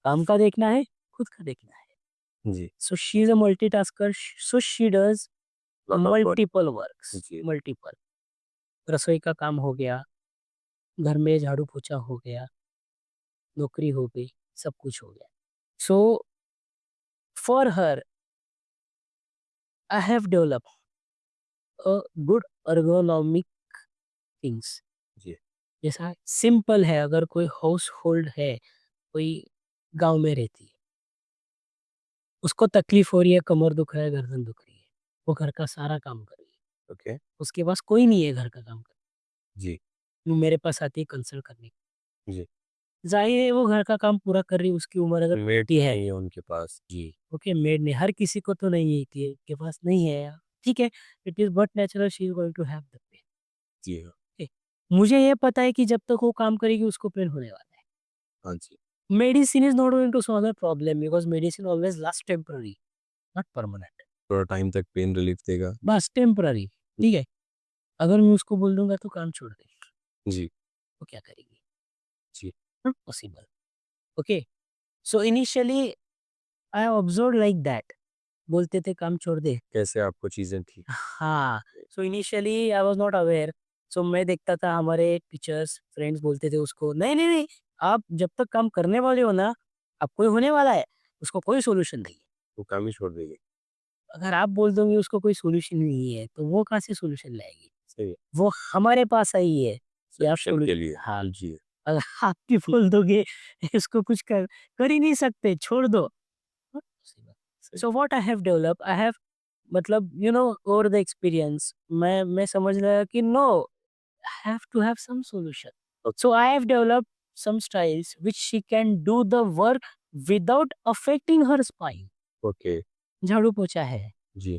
काम का देखना है, खुद का देखना है। जी, so she is a multitasker. So she does lot of work। Multiple works. जी, मल्टीपल रसोई का काम हो गया, घर में झाड़ू पोछा हो गया, नौकरी हो गई, सब कुछ हो गया। So for her I have develop a good ergonomic things. जी, जैसा सिंपल है, अगर कोई हाउस होल्ड है, कोई गांव में रहती है, उसको तकलीफ हो रही है, कमर दुख रहा है, गर्दन दुख रही है, वो घर का सारा काम कर रही है, ओके, उसके पास कोई नहीं है घर का काम कर, जी, वो मेरे पास आती है कंसल्ट करने। जी, जाहिर है वो घर का काम पूरा कर रही है, उसकी उम्र अगर मेड 50 है। नहीं है उनके पास। जी, ओके, मेड नहीं, हर किसी को तो नहीं है कि के पास नहीं है यार, ठीक है, it is but natural, she is going to have the जी हाँ, पेन। मुझे ये पता है कि जब तक वो काम करेगी उसको पेन होने वाला है। हाँ जी, medicine is not going to solve the problem because medicine always last temporary, not permanent. थोड़ा टाइम तक पेन रिलीफ देगा। बस टेम्पररी, ठीक है। अगर मैं उसको बोल दूंगा तो काम छोड़ दे, जी, तो क्या करेगी? जी, not possible. Okay, so initially I observe like that, बोलते थे काम छोड़ दे। कैसे आपको चीज़ें थी? हाँ, so initially I was not aware. So मैं देखता था हमारे टीचर्स, फ्रेंड्स बोलते थे उसको, "नहीं, नहीं, नहीं, आप जब तक काम करने वाले हो ना, आपको ये होने वाला है, उसको कोई सॉल्यूशन नहीं है। वो काम ही छोड़ देगी। अगर आप बोल दोगे उसको कोई सॉल्यूशन नहीं है, तो वो कहाँ से सॉल्यूशन लाएगी? सही है, वो हमारे पास आई है कि आप सॉल्यूशन के लिए। हाँ, जी, अगर आप भी बोल दोगे इसको कुछ कर कर ही नहीं सकते, छोड़ दो। Not possible. सही, So what I have developed, I have मतलब over the experience मैं समझ लगा कि no, I have to have some solution. Okay, So I have developed some styles which she can do the work without affecting her spine. Okay, झाड़ू पोछा है, जी,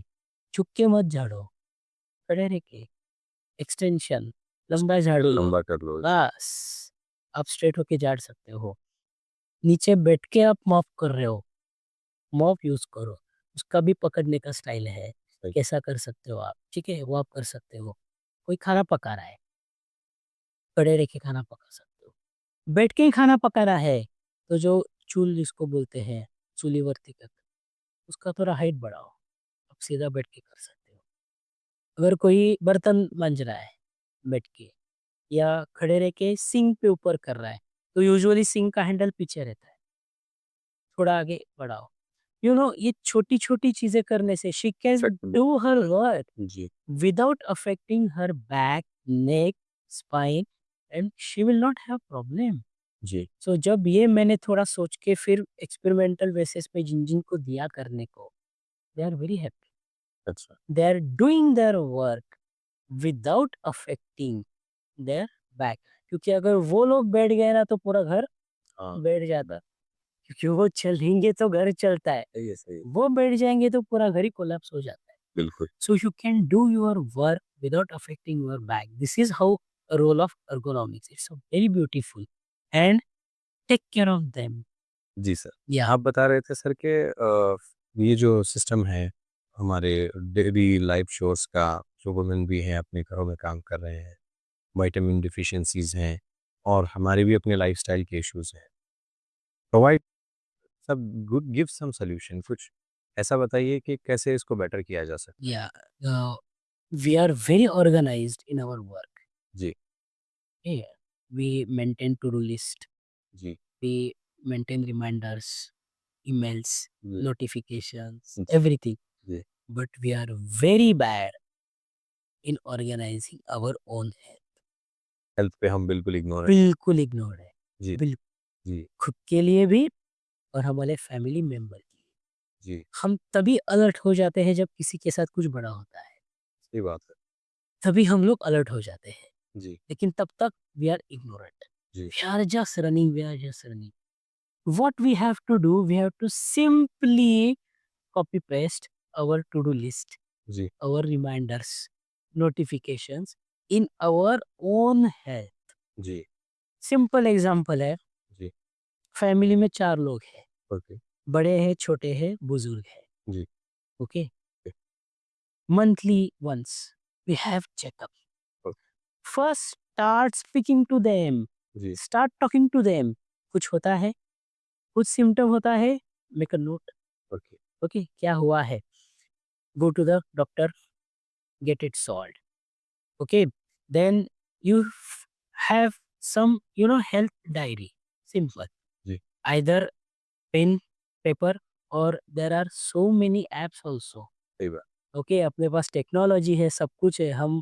झुक के मत झाड़ो, खड़े रह के, एक्सटेंशन, लंबा झाड़ू लो, लंबा कर लो। बस आप स्ट्रेट होके झाड़ सकते हो। नीचे बैठ के आप मॉप कर रहे हो, मॉप यूज़ करो, उसका भी पकड़ने का स्टाइल है, सही, कैसा कर सकते हो आप, ठीक है? वो आप कर सकते हो। कोई खाना पका रहा है, खड़े रह के खाना पका सकते हो। बैठ के ही खाना पका रहा है, तो जो चूल जिसको बोलते हैं, चूलीवरती करते हैं, उसका थोड़ा हाइट बढ़ाओ, आप सीधा बैठ के कर सकते हो। अगर कोई बर्तन मांज रहा है, बैठ के या खड़े रह के सिंक पे ऊपर कर रहा है, तो यूजुअली सिंक का हैंडल पीछे रहता है, थोड़ा आगे बढ़ाओ। ये छोटी-छोटी चीज़ें करने से she can effect do her work जी, without affecting her back, neck, spine and she will not have problem. जी, So जब ये मैंने थोड़ा सोच के फिर एक्सपेरिमेंटल बेसिस पे जिन-जिन को दिया करने को, they are very happy. अच्छा, They are doing their work without affecting their back. क्योंकि अगर वो लोग बैठ गए ना तो पूरा घर हाँ, बैठ जाता। क्योंकि वो चलेंगे तो घर चलता है। सही है, वो बैठ जाएँगे तो पूरा घर ही कोलैप्स हो जाता है। बिल्कुल, So you can do your work without affecting your back. This is how a role of ergonomics. It's so very beautiful and take care of them. जी सर। Yeah. आप बता रहे थे सर कि ये जो सिस्टम है, हमारे डेली लाइफ चोर्स का, जो वुमेन भी हैं अपने घरों में काम कर रहे हैं, विटामिन डिफिशियंसीज़ हैं और हमारे भी अपने लाइफ़स्टाइल के इश्यूज़ हैं। प्रोवाइड सब गुड गिव सम सॉल्यूशन कुछ ऐसा बताइए कि कैसे इसको बेटर किया जा सकता Yeah, we are very organized in our work. है? जी, Yeah, we maintain to-do list. जी, We maintain reminders, emails, जी, notifications, जी, everything. जी। But we are very bad in organizing our own health. Health पे हम बिल्कुल इग्नोर है। बिल्कुल इग्नोर है। जी, बिल्कुल जी, खुद के लिए भी और हमारे फैमिली मेंबर के लिए। जी, हम तभी अलर्ट हो जाते हैं जब किसी के साथ कुछ बड़ा होता है। सही बात है। तभी हम लोग अलर्ट हो जाते हैं। जी, लेकिन तब तक वी आर इग्नोरेंट। जी, we are just running, we are just running. What we have to do, we have to simply copy paste our to-do list, जी, our reminders, notifications in our own health. जी, simple example है, जी, family में 4 लोग हैं, okay, बड़े हैं, छोटे हैं, बुजुर्ग हैं, जी, okay? Okay, Monthly once we have checkup. Okay, First start speaking to them, जी, start talking to them. कुछ होता है, कुछ सिम्पटम होता है, make a note, okay, okay? क्या हुआ है? Go to the doctor, get it solved. Okay, then you have some, health diary. Simple. Ji, Either pen, paper, or there are so many apps also. सही बात। Okay, अपने पास technology है, सब कुछ है। हम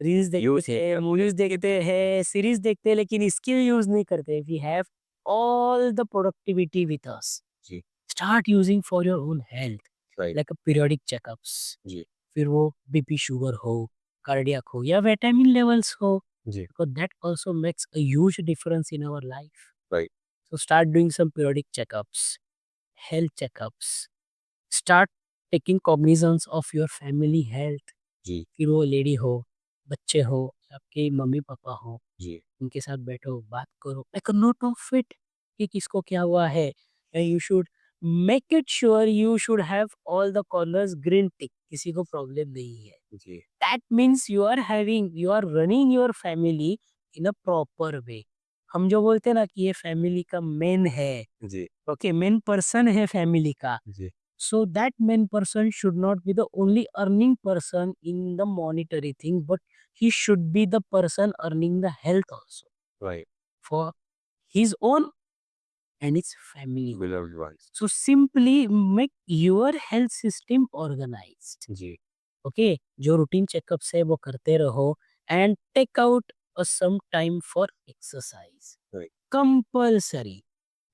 रील्स यूज़ देखते नहीं हैं, करते। मूवीज देखते हैं, सीरीज देखते हैं, लेकिन इसकी यूज नहीं करते। We have all the productivity with us. जी, start using for your own health, right, like periodic checkups. जी, फिर वो बीपी शुगर हो, कार्डियक हो या विटामिन लेवल्स हो, जी, because that also makes a huge difference in our life. Right, So start doing some periodic checkups, health checkups. Start taking cognizance of your family health. जी, फिर वो lady हो, बच्चे हो, आपके मम्मी पापा हो, जी, उनके साथ बैठो, बात करो, make a note of it कि किसको क्या हुआ है। You should make it sure you should have all the corners green tick, किसी को प्रॉब्लम नहीं है। जी, that means you are running your family in a proper way. हम जो बोलते हैं ना कि ये फैमिली का मेन है, जी, ओके, मेन पर्सन है फैमिली का। जी, So that main person should not be the only earning person in the monetary thing, but he should be the person earning the health also right, for his own and his family own. Believed once. So simply make your health system organized. जी, Okay, जो routine checkups है वो करते रहो and take out some time for exercise right, compulsory.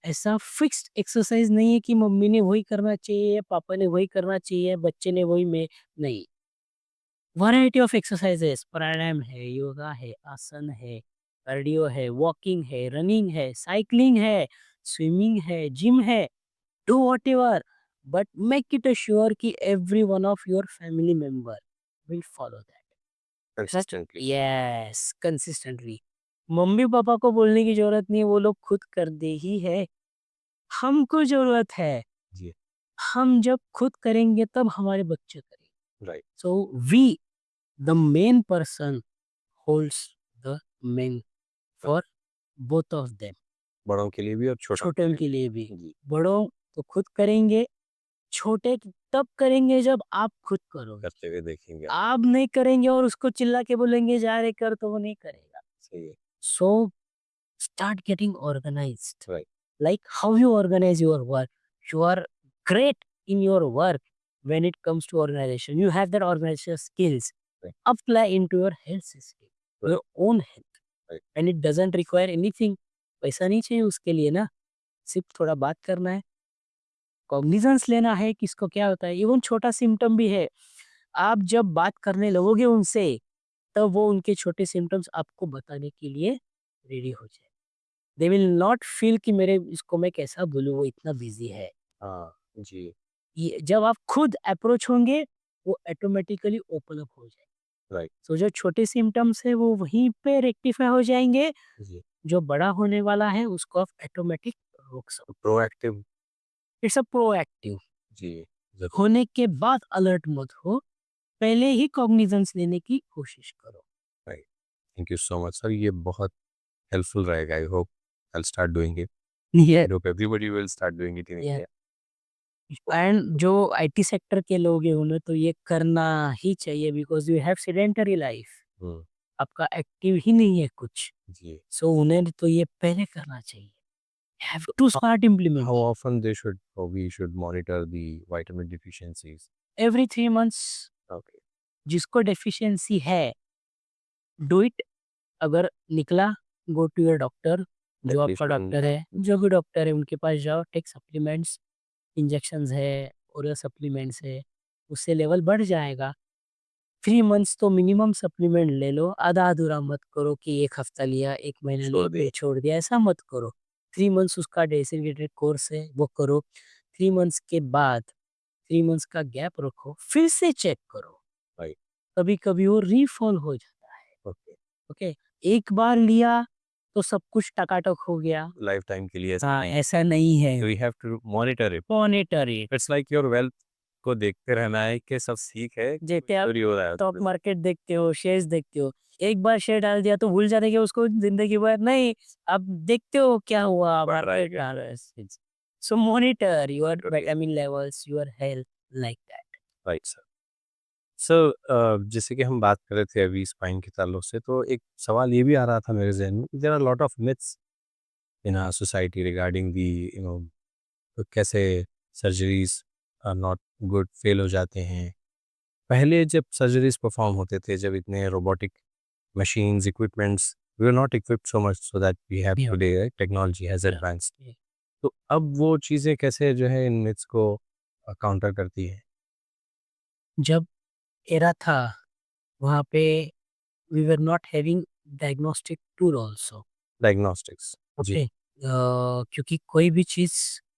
ऐसा fixed exercise नहीं है कि मम्मी ने वही करना चाहिए, पापा ने वही करना चाहिए, बच्चे ने वही में नहीं। वैरायटी ऑफ एक्सरसाइजेस, प्राणायाम है, योगा है, आसन है, कार्डियो है, वॉकिंग है, रनिंग है, साइक्लिंग है, स्विमिंग है, जिम है, do whatever, but make it sure कि every one of your family member will follow that. Such, consistently. Yes, consistently. मम्मी पापा को बोलने की जरूरत नहीं है, वो लोग खुद कर दे ही है। हमको ज़रूरत है, जी, हम जब खुद करेंगे तब हमारे बच्चे करेंगे। Right, so we the main person holds the main for both of them, बड़ों के लिए भी और छोटों के छोटों लिए के लिए भी। भी। जी, बड़ों तो खुद करेंगे, छोटे तब करेंगे जब आप खुद करोगे। करते हुए देखेंगे। आप नहीं करेंगे और उसको चिल्ला के बोलेंगे जा रे कर, तो वो नहीं करेगा। सही है, सो start getting organized. Right, Like how you organize your work. You are great in your work when it comes to organization. You have that organizational skills. Right, Apply into your health system, right, your own health. Right, And it doesn't require anything. पैसा नहीं चाहिए उसके लिए ना, सिर्फ थोड़ा बात करना है, कॉग्निजेंस लेना है किसको क्या होता है। इवन छोटा सिम्टम भी है, आप जब बात करने लगोगे उनसे, तब वो उनके छोटे सिम्टम्स आपको बताने के लिए रेडी हो जाए। दे विल नॉट फील कि मेरे इसको मैं कैसा बोलूँ, वो इतना बिजी है। हाँ, जी, ये जब आप खुद अप्रोच होंगे, वो ऑटोमेटिकली ओपन अप हो जाए। राइट, सो जो छोटे सिम्टम्स है वो वहीं पे रेक्टिफाई हो जाएंगे, जी, जो बड़ा होने वाला है उसको आप ऑटोमेटिक रोक सकते। प्रोएक्टिव। It's a proactive. जी, ज़रूर, होने के बाद अलर्ट मत हो, पहले ही कॉग्निजेंस लेने की कोशिश करो। Right. Thank you so much sir, ये बहुत हेल्पफुल रहेगा। I hope I will start doing it. ये I hope everybody will start doing it in ये इंडिया। एंड जो आईटी सेक्टर के लोग हैं उन्हें तो ये करना ही चाहिए because you have sedentary life. आपका एक्टिव ही नहीं है कुछ। जी। सो उन्हें तो ये पहले करना चाहिए। Have to start How implementing often they should or we should monitor the vitamin deficiencies? Every 3 months. Okay. जिसको डेफिशिएंसी है डू इट। अगर निकला गो टू योर डॉक्टर, जो At आपका least one. डॉक्टर है, जो भी डॉक्टर है उनके पास जाओ, टेक सप्लीमेंट्स, इंजेक्शंस है, ओरल सप्लीमेंट्स है, उससे लेवल बढ़ जाएगा। 3 मंथ्स तो मिनिमम सप्लीमेंट ले लो, आधा-अधूरा मत करो कि 1 हफ्ता लिया, 1 महीना लिया, छोड़ दिया। फिर छोड़ दिया, ऐसा मत करो। 3 मंथ्स उसका डेडिकेटेड कोर्स है, वो करो। 3 मंथ्स के बाद 3 मंथ्स का गैप रखो, फिर से चेक करो। Right. कभी-कभी वो रीफॉल हो जाता है, Okay. ओके? एक बार लिया तो सब कुछ टकाटक हो गया। Lifetime के लिए ऐसा हाँ, नहीं। ऐसा नहीं है। We have to monitor it. Monitor it. It's like your wealth को देखते रहना है कि सब ठीक है, जैसे आप चोरी हो रहा है। स्टॉक मार्केट देखते हो, शेयर्स देखते हो, एक बार शेयर डाल दिया तो भूल जाते कि उसको ज़िंदगी भर नहीं, आप देखते हो क्या हुआ बढ़ रहा है। मार्केट आ रहा है। So monitor your Okay. Vitamin levels, your health like that. Right, sir. Sir जैसे कि हम बात कर रहे थे अभी स्पाइन के ताल्लुक से, तो एक सवाल ये भी आ रहा था मेरे ज़हन में, there are lot of myths in our society regarding the तो कैसे surgeries are not good, fail हो जाते हैं। पहले जब सर्जरीज परफॉर्म होते थे, जब इतने robotic machines equipments, we are not equipped so much so that we have Yeah. Today, technology has Yeah. Advanced. Yeah. तो अब वो चीज़ें कैसे जो है इन मिथ्स को काउंटर करती है? जब एरा था, वहाँ पे we were not having diagnostic tool also. Diagnostics. जी। ओके। क्योंकि कोई भी चीज़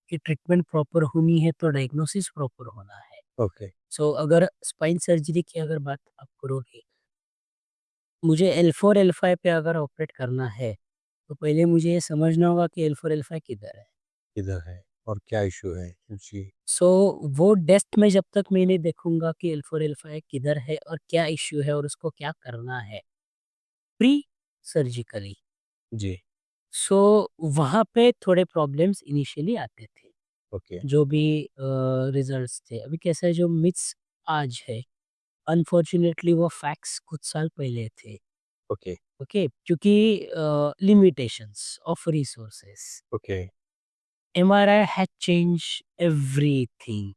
की ट्रीटमेंट प्रॉपर होनी है तो डायग्नोसिस प्रॉपर होना है। ओके। सो अगर स्पाइन सर्जरी की अगर बात आप करोगे, मुझे L4 L5 पे अगर ऑपरेट करना है, तो पहले मुझे ये समझना होगा कि L4 L5 किधर है। किधर है और क्या इशू है? जी। सो वो डेस्क में जब तक मैं नहीं देखूँगा कि L4 L5 किधर है और क्या इश्यू है और उसको क्या करना है, प्री सर्जिकली। जी। सो वहाँ पे थोड़े प्रॉब्लम्स इनिशियली आते थे, ओके। जो भी रिजल्ट्स थे। अभी कैसा है, जो मिथ्स आज है, अनफॉर्चुनेटली वो फैक्ट्स कुछ साल पहले थे। ओके। ओके, क्योंकि limitations of resources, okay. MRI has change everything.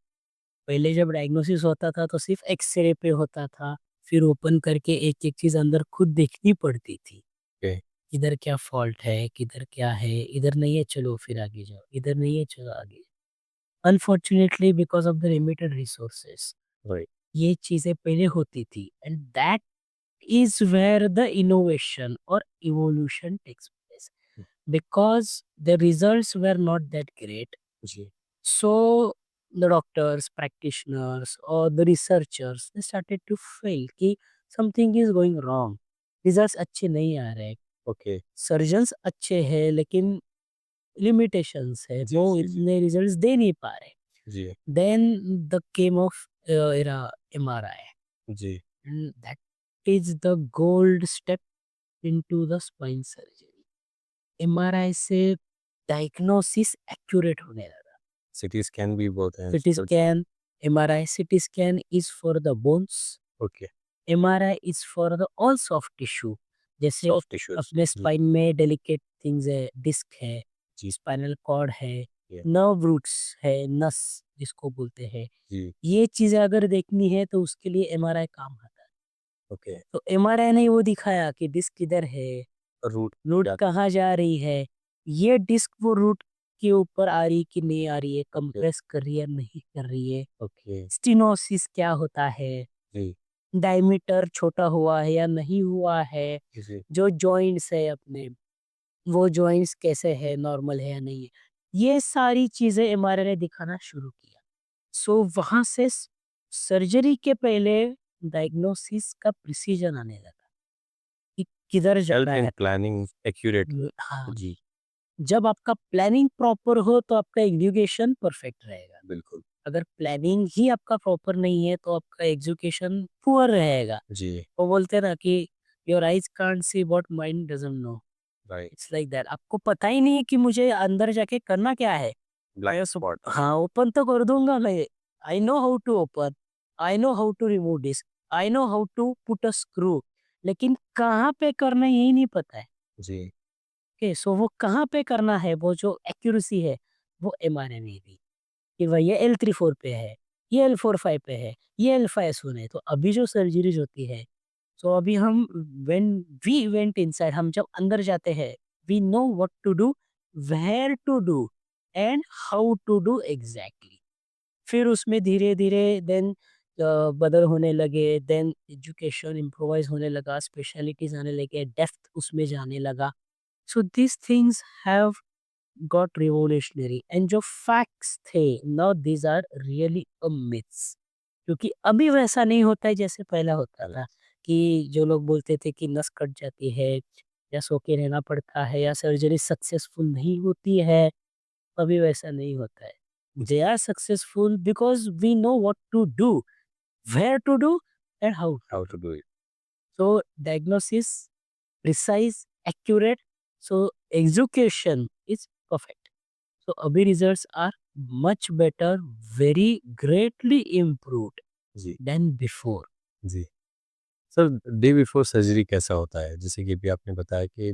पहले जब डायग्नोसिस होता था तो सिर्फ एक्सरे पे होता था, फिर ओपन करके एक एक चीज अंदर खुद देखनी पड़ती थी। ओके। इधर क्या फॉल्ट है, किधर क्या है, इधर नहीं है चलो फिर आगे जाओ, इधर नहीं है चलो आगे। Unfortunately because of the limited resources right. ये चीजें पहले होती थी, and that is where the innovation or evolution takes place, because the results were not that great. जी। So the doctors, practitioners or the researchers, they started to feel कि something is going wrong, results अच्छे नहीं आ रहे, okay. Surgeons अच्छे हैं लेकिन limitations है, जी, वो जी, जी। इतने रिजल्ट्स दे नहीं पा रहे। जी। then the came of era MRI, जी। and that is the gold step into the spine surgery. MRI से डायग्नोसिस एक्यूरेट होने लगा। सिटी स्कैन भी बोलते हैं सीटी आजकल। Scan, MRI CT scan is for the bones, okay. MRI is for the all soft tissue. जैसे soft tissues. अपने जी। स्पाइन में डेलिकेट थिंग्स है, डिस्क है, जी। स्पाइनल कॉर्ड है, ये। नर्व रूट्स है, नस जिसको बोलते हैं, जी। ये चीजें अगर देखनी है तो उसके लिए एमआरआई काम आता है। ओके। तो एमआरआई ने वो दिखाया कि डिस्क किधर है, रूट रूट क्या? कहाँ जा रही है, ये डिस्क वो रूट के ऊपर आ रही कि नहीं आ रही है, कंप्रेस कर रही है नहीं कर रही है, ओके। स्टिनोसिस क्या होता है, जी। डायमीटर छोटा हुआ है या नहीं हुआ है, जी। जो जॉइंट्स है अपने, वो जॉइंट्स कैसे है, नॉर्मल है या नहीं है, ये सारी चीजें एमआरआई ने दिखाना शुरू किया। सो वहां से सर्जरी के पहले डायग्नोसिस का प्रिसीजन आने लगा कि किधर जा हेल्थ रहा एंड है। Planning accurate. हाँ, जी। जब आपका प्लानिंग प्रॉपर हो तो आपका एग्जीक्यूशन परफेक्ट रहेगा। बिल्कुल। अगर प्लानिंग ही आपका प्रॉपर नहीं है तो आपका एग्जीक्यूशन पुअर रहेगा। जी। वो बोलते हैं ना कि your eyes can't see what mind doesn't know. Right. It's like that, आपको पता ही नहीं है कि मुझे अंदर जाके करना क्या है, ब्लैक स्पॉट हाँ, ओपन तो कर दूँगा मैं। I know how to open, I know how to remove disc, I know how to put a screw, लेकिन कहाँ पे करना है यही नहीं पता है। जी ओके, सो वो कहाँ पे करना है, वो जो एक्यूरेसी है, वो एमआरआई में भी, कि भाई ये L34 पे है, ये L45 पे है, ये L51 है। तो अभी जो सर्जरीज़ होती है, सो अभी हम व्हेन वी वेंट इनसाइड, हम जब अंदर जाते हैं, we know what to do, where to do and how to do exactly. फिर उसमें धीरे-धीरे देन बदल होने लगे, देन एजुकेशन इम्प्रोवाइज़ होने लगा, स्पेशलिटीज़ आने लगे, डेप्थ उसमें जाने लगा। So these things have got revolutionary and जो फैक्ट्स थे, now these are really a myths. क्योंकि अभी वैसा नहीं होता है जैसे पहला होता था, कि जो लोग बोलते थे कि नस कट जाती है, या सो के रहना पड़ता है, या सर्जरी सक्सेसफुल नहीं होती है, अभी वैसा नहीं होता है। They are successful because we know what to do, where to do and how to how do. To do it so diagnosis precise, accurate, so execution is perfect. So अभी results are much better, very greatly improved जी than before. जी sir day before surgery कैसा होता है जैसे कि अभी आपने बताया कि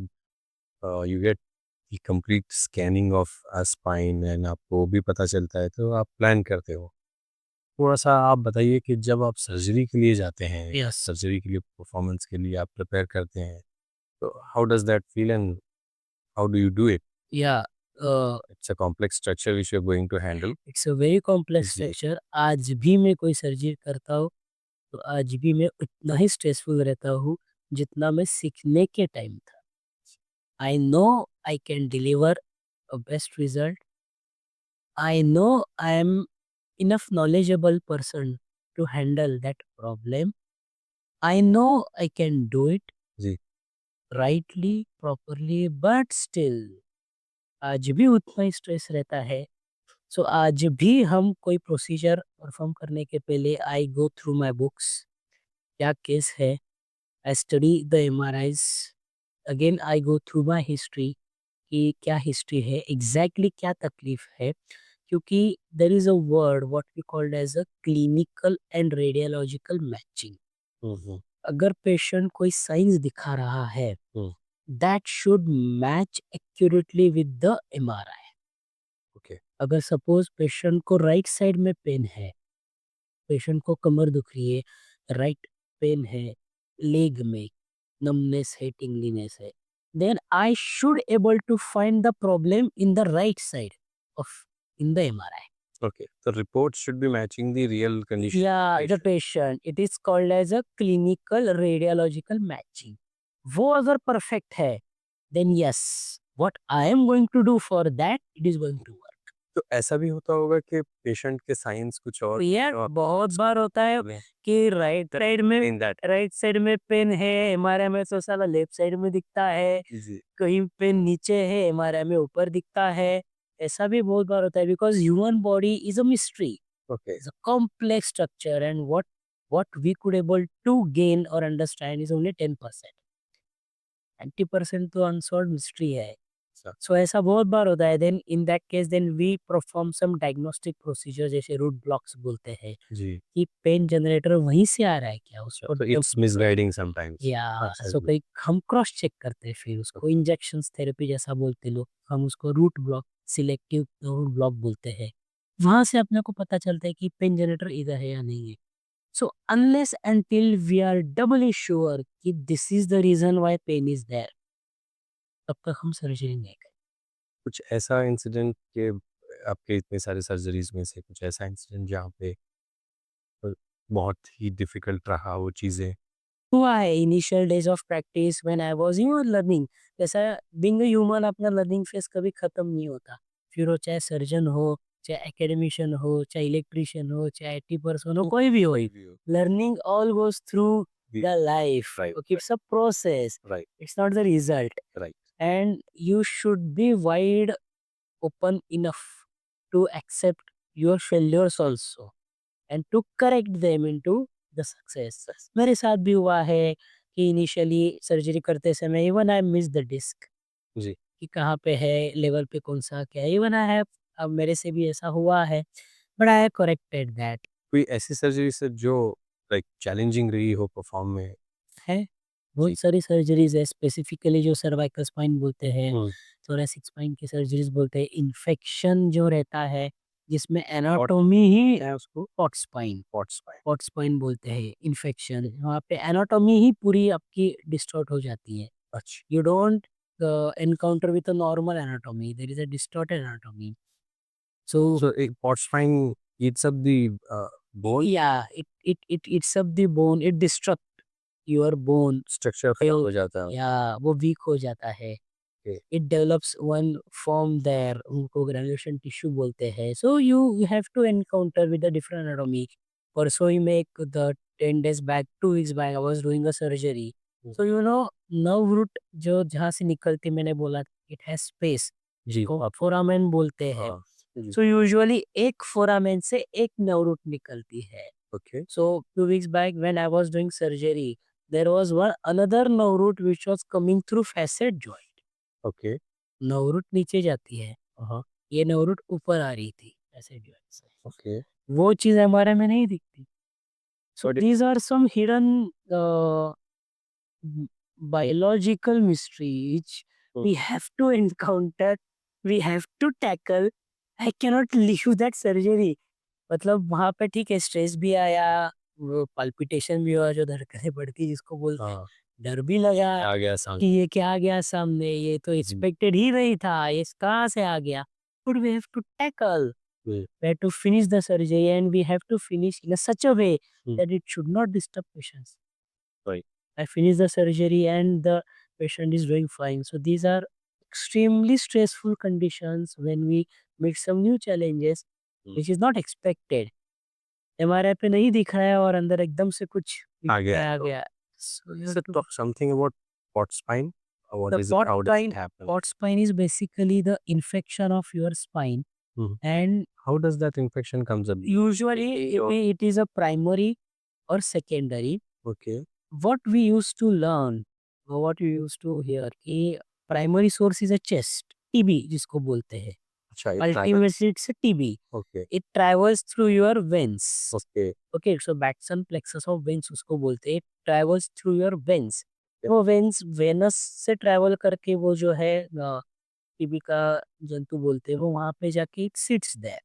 you get complete scanning of spine and आपको वो भी पता चलता है तो आप प्लान करते हो थोड़ा सा आप बताइए कि जब आप सर्जरी के लिए जाते हैं Yes. सर्जरी के लिए परफॉर्मेंस के लिए आप प्रिपेयर करते हैं तो how does that feel and how do you do it Yeah, it's a complex structure which you are going to handle it's a very complex जी structure. आज भी मैं कोई सर्जरी करता हूँ, तो आज भी मैं उतना ही स्ट्रेसफुल रहता हूँ, जितना मैं सीखने के टाइम था। I know I can deliver a best result. I know I am enough knowledgeable person to handle that problem. I know I can do it ji rightly, properly, but still आज भी उतना ही stress रहता है। सो आज भी हम कोई procedure perform करने के पहले I go through my books, क्या केस है, I study the MRIs, again I go through my history, कि क्या हिस्ट्री है, एग्जैक्टली क्या तकलीफ है। क्योंकि there is a word what we called as a clinical and radiological matching. Hmm अगर पेशेंट कोई साइंस दिखा रहा है, hmm that should match accurately with the MRI. Okay अगर सपोज पेशेंट को राइट साइड में पेन है, पेशेंट को कमर दुख रही है, राइट पेन है, लेग में नमनेस है, टिंगलीनेस है, then I should able to find the problem in the right side of in the MRI okay the report should be matching the real या the condition patient. It is called as a clinical radiological matching. वो अगर perfect है, then yes, what I am going to do for that, it is going to work. तो ऐसा भी होता होगा कि पेशेंट के साइंस कुछ और यार तो आप बहुत बार होता है में कि इन दैट राइट साइड में पेन है, एमआरआई में तो साला लेफ्ट साइड में दिखता है, जी कहीं पेन नीचे है, एमआरआई में ऊपर दिखता है। ऐसा भी बहुत बार होता है, because human body is a mystery, okay is a complex structure, and what we could able to gain or understand is only 10%। 90% तो अनसॉल्व्ड मिस्ट्री है। अच्छा सो ऐसा बहुत बार होता है, then in that case then we perform some diagnostic procedure, जैसे root blocks बोलते हैं, जी कि पेन जनरेटर वहीं से आ रहा है क्या उसको। तो इट्स मिसगाइडिंग समटाइम्स या अच्छा सो जी कहीं हम क्रॉस चेक करते हैं, फिर उसको इंजेक्शंस थेरेपी जैसा बोलते लोग, हम उसको root block, selective root block बोलते हैं। वहां से अपने को पता चलता है कि पेन जनरेटर इधर है या नहीं है। So unless until we are doubly sure कि this is the reason why pain is there, तब तक हम सर्जरी नहीं करें। कुछ ऐसा इंसिडेंट के आपके इतने सारे सर्जरीज में से कुछ ऐसा इंसिडेंट जहाँ पे अ, बहुत ही डिफिकल्ट रहा वो चीज़ें हुआ है initial days of practice when I was learning. जैसा बीइंग अ ह्यूमन, अपना लर्निंग फेज कभी खत्म नहीं होता। फिर वो चाहे सर्जन हो, चाहे एकेडमिशियन हो, चाहे इलेक्ट्रिशियन हो, चाहे आईटी पर्सन हो, कोई भी हो, कोई भी हो लर्निंग ऑल गोज थ्रू भी the life. Right okay, it's a process, right it's not the result. Right and you should be wide open enough to accept your failures also and to correct them into the success. मेरे साथ भी हुआ है कि initially surgery करते समय even I miss the disc, जी कि कहाँ पे है, लेवल पे कौन सा क्या है। इवन आई हैव अब मेरे से भी ऐसा हुआ है, बट आई करेक्टेड दैट। कोई ऐसी सर्जरी सर जो लाइक चैलेंजिंग रही हो परफॉर्म में? है, जी। बहुत सारी सर्जरीज़ है, स्पेसिफिकली जो सर्वाइकल स्पाइन बोलते हैं, हम्म। थोरैसिक स्पाइन की सर्जरीज़ बोलते हैं, इन्फेक्शन जो रहता है, जिसमें What एनाटॉमी ही है उसको? Pot spine pot spine. Pot spine बोलते हैं, इन्फेक्शन, वहाँ पे एनाटॉमी ही पूरी आपकी डिस्टॉर्ट हो जाती है। अच्छा। You don't encounter with a normal anatomy. There is a distorted anatomy. So So a port spine eats up the bone yeah, it eats up the bone. It disrupt your bone. structure खराब हो जाता है। Yeah, वो weak हो जाता है. Okay. It develops one form there, उनको granulation tissue बोलते हैं. So you have to encounter with a different anatomy. परसों ही मैं एक the 10 days back, 2 weeks back, I was doing a surgery. So you know, nerve root जो जहाँ से निकलती मैंने बोला, it has space. जी। इसको फोरामेन बोलते हैं. हाँ। जी। So usually एक फोरामेन से एक nerve root निकलती है. Okay. So 2 weeks back when I was doing surgery, there was one another nerve root which was coming through facet joint. Okay. nerve root नीचे जाती है, हाँ। ये nerve root ऊपर आ रही थी facet joint से. Okay. वो चीज़ हमारे में नहीं दिखती. So But these are some hidden b- biological mysteries we have to encounter, we have to tackle. I cannot leave that surgery. मतलब वहाँ पे ठीक है, स्ट्रेस भी आया, वो पल्पिटेशन भी हुआ जो धड़कनें बढ़ती है जिसको बोलते हैं, हाँ, डर भी लगा आ गया सांस। कि ये क्या आ गया सामने, ये तो एक्सपेक्टेड ही नहीं था, ये कहाँ से आ गया. But we have to tackle, hmm. we have to finish the surgery and we have to finish in a such a way Hmm. that it should not disturb patients. Right. I finished the surgery and the patient is doing fine. So these are extremely stressful conditions when we meet some new challenges which is not expected. MRI पे नहीं दिख रहा है और अंदर एकदम से कुछ आ गया आ है तो। गया. So you Sir, have to, talk something about port spine. What the is it? How does it happen? pot spine is basically the infection of your spine, Mhm. and How does that infection comes up? usually Or- it is a primary or secondary. Okay. What we used to learn, or what we used to hear कि primary source is a chest, TB जिसको बोलते हैं. अच्छा, ये Ultimately it's a TB. Okay. It travels through your veins. Okay. Okay, so Batson plexus of veins उसको बोलते हैं. It travels through your veins. Yeah. वो veins venous से travel करके वो जो है टीबी का जंतु बोलते हैं, वो वहाँ पे जाके it sits there.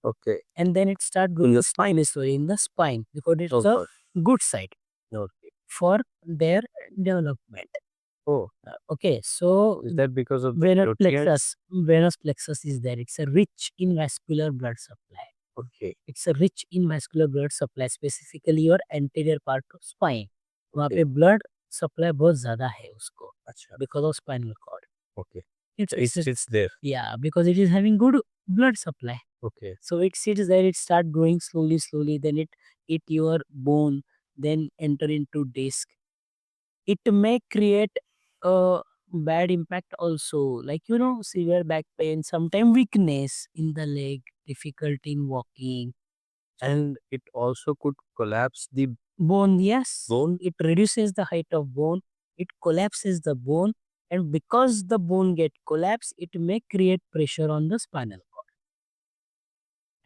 Okay. And then it start growing the spine story in the spine because it's Oh, a God. good site Okay. for their development. Oh, Okay, so is that because of the venous nutrients? plexus is there. It's a rich in vascular blood supply. Okay. It's a rich in vascular blood supply, specifically your anterior part of spine. वहाँ Okay. पे blood supply बहुत ज़्यादा है उसको अच्छा. because of spinal cord. Okay. It's, So it sits there. yeah, because it is having good blood supply. Okay. So it sits there, it start growing slowly, then it eat your bone, then enter into disc. It may create a bad impact also, like you know, severe back pain, sometimes weakness in the leg, difficulty in walking. And it also could collapse the Bone, yes, bone. it reduces the height of bone, it collapses the bone, and because the bone get collapsed, it may create pressure on the spinal cord.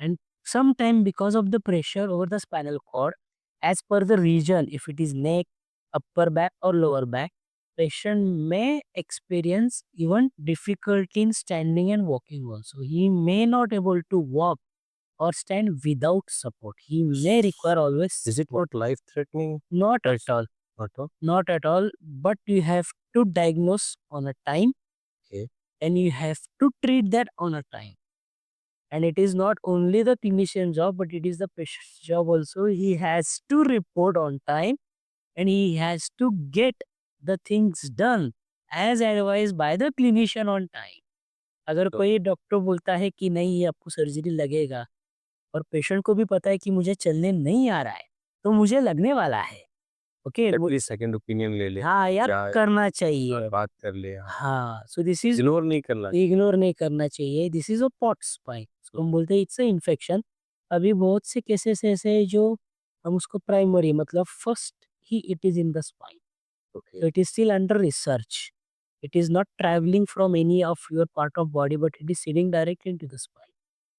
And sometime because of the pressure over the spinal cord, as per the region, if it is neck, upper back or lower back, patient may experience even difficulty in standing and walking also. He may not able to walk or stand without support. He may require always Is it not life threatening? not at all. Not all. Not at all. But you have to diagnose on a time. Okay. And you have to treat that on a time. And it is not only the clinician job, but it is the patient's job also. He has to report on time and he has to get the things done as advised by the clinician on time. अगर तो- कोई doctor बोलता है कि नहीं ये आपको surgery लगेगा और पेशेंट को भी पता है कि मुझे चलने नहीं आ रहा है, तो मुझे लगने वाला है. ओके, Please second opinion ले ले. हाँ यार क्या करना चाहिए. बात कर ले. हाँ, सो दिस इज इग्नोर नहीं करना. इग्नोर नहीं करना चाहिए. This is a pot spine, उसको हम बोलते हैं इट्स अ इन्फेक्शन. अभी बहुत से केसेस ऐसे हैं जो हम उसको प्राइमरी मतलब first he it is in the spine, Okay. so it is still under research. It is not traveling from any of your part of body, but it is sitting directly into the spine.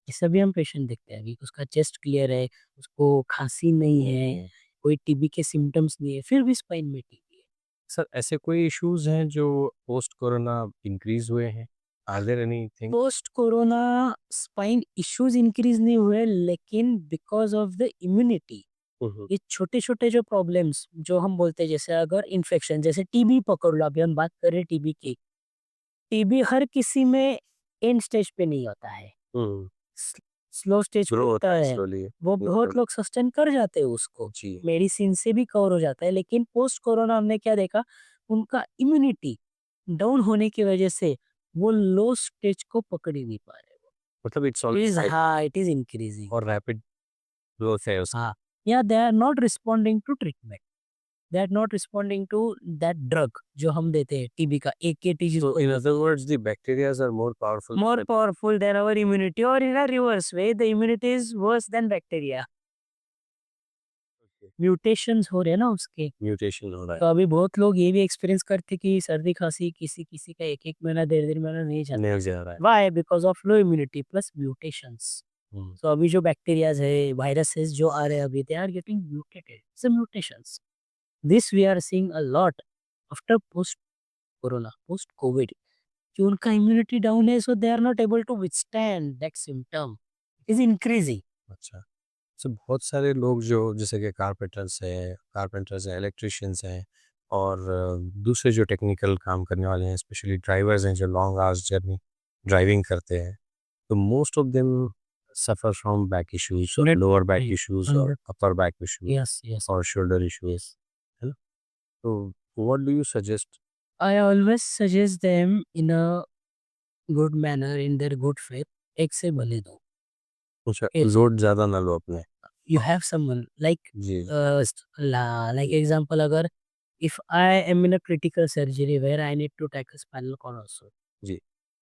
ऐसा भी हम patient देखते हैं कि उसका chest clear है, उसको खांसी नहीं है, कोई टीबी के सिम्टम्स नहीं है, फिर भी स्पाइन में टीबी है। सर ऐसे कोई इश्यूज हैं जो पोस्ट कोरोना इंक्रीज हुए हैं? Are there anything? Post corona spine issues increase नहीं हुए, लेकिन बिकॉज ऑफ द इम्यूनिटी ये छोटे-छोटे जो प्रॉब्लम्स जो हम बोलते हैं, जैसे अगर इन्फेक्शन, जैसे टीबी पकड़ लो, अभी हम बात कर रहे हैं टीबी की। टीबी हर किसी में एंड स्टेज पे नहीं होता है। स स्लो स्टेज पे ग्रो होता होता है है। स्लोली। वो बहुत लोग सस्टेन कर जाते हैं उसको। जी। मेडिसिन से भी कवर हो जाता है, लेकिन पोस्ट कोरोना हमने क्या देखा, उनका इम्यूनिटी डाउन होने की वजह से वो लो स्टेज को पकड़ ही नहीं पा रहे। मतलब इट्स इट इज़ ऑलवेज हाँ, इट इज़ इंक्रीजिंग। और रैपिड ग्रोथ है उसका। हाँ, या they are not responding to treatment. They are not responding to that drug जो हम देते हैं टीबी का एकेटी So जिसको in बोलते other हैं। words, the bacteria are more powerful more than powerful than our immunity, और in a reverse way the immunity is worse than bacteria. Mutations हो रहे हैं ना उसके। म्यूटेशन हो रहा तो अभी बहुत लोग ये भी एक्सपीरियंस करते कि सर्दी-खांसी किसी-किसी का 1-1 महीना, डेढ़-डेढ़ महीना नहीं है, जाता। नहीं जा रहा है। Why? Because of low immunity plus mutations. Hmm, so अभी जो बैक्टीरियाज़ है, वायरसेस जो आ रहे हैं अभी, they are getting mutated. Some mutations. This we are seeing a lot after post corona, post Covid, कि उनका इम्यूनिटी डाउन है, so they are not able to withstand that symptom. Is increasing. अच्छा। तो बहुत सारे लोग जो जैसे कि कारपेंटर्स हैं, इलेक्ट्रिशियंस हैं और दूसरे जो टेक्निकल काम करने वाले हैं, स्पेशली ड्राइवर्स हैं जो लॉन्ग आवर्स जर्नी ड्राइविंग करते हैं, तो most of them suffer from back issues, lower back issues और upper back issues yes, yes, और शोल्डर इश्यूज, यस। है ना? तो what do you suggest? I always suggest them in a good manner, in their good faith. एक से भले दो। अच्छा, If लोड ज़्यादा ना लो अपने। you have someone like ji. like example, अगर if I am in a critical surgery where I need to take a spinal cord also, ji.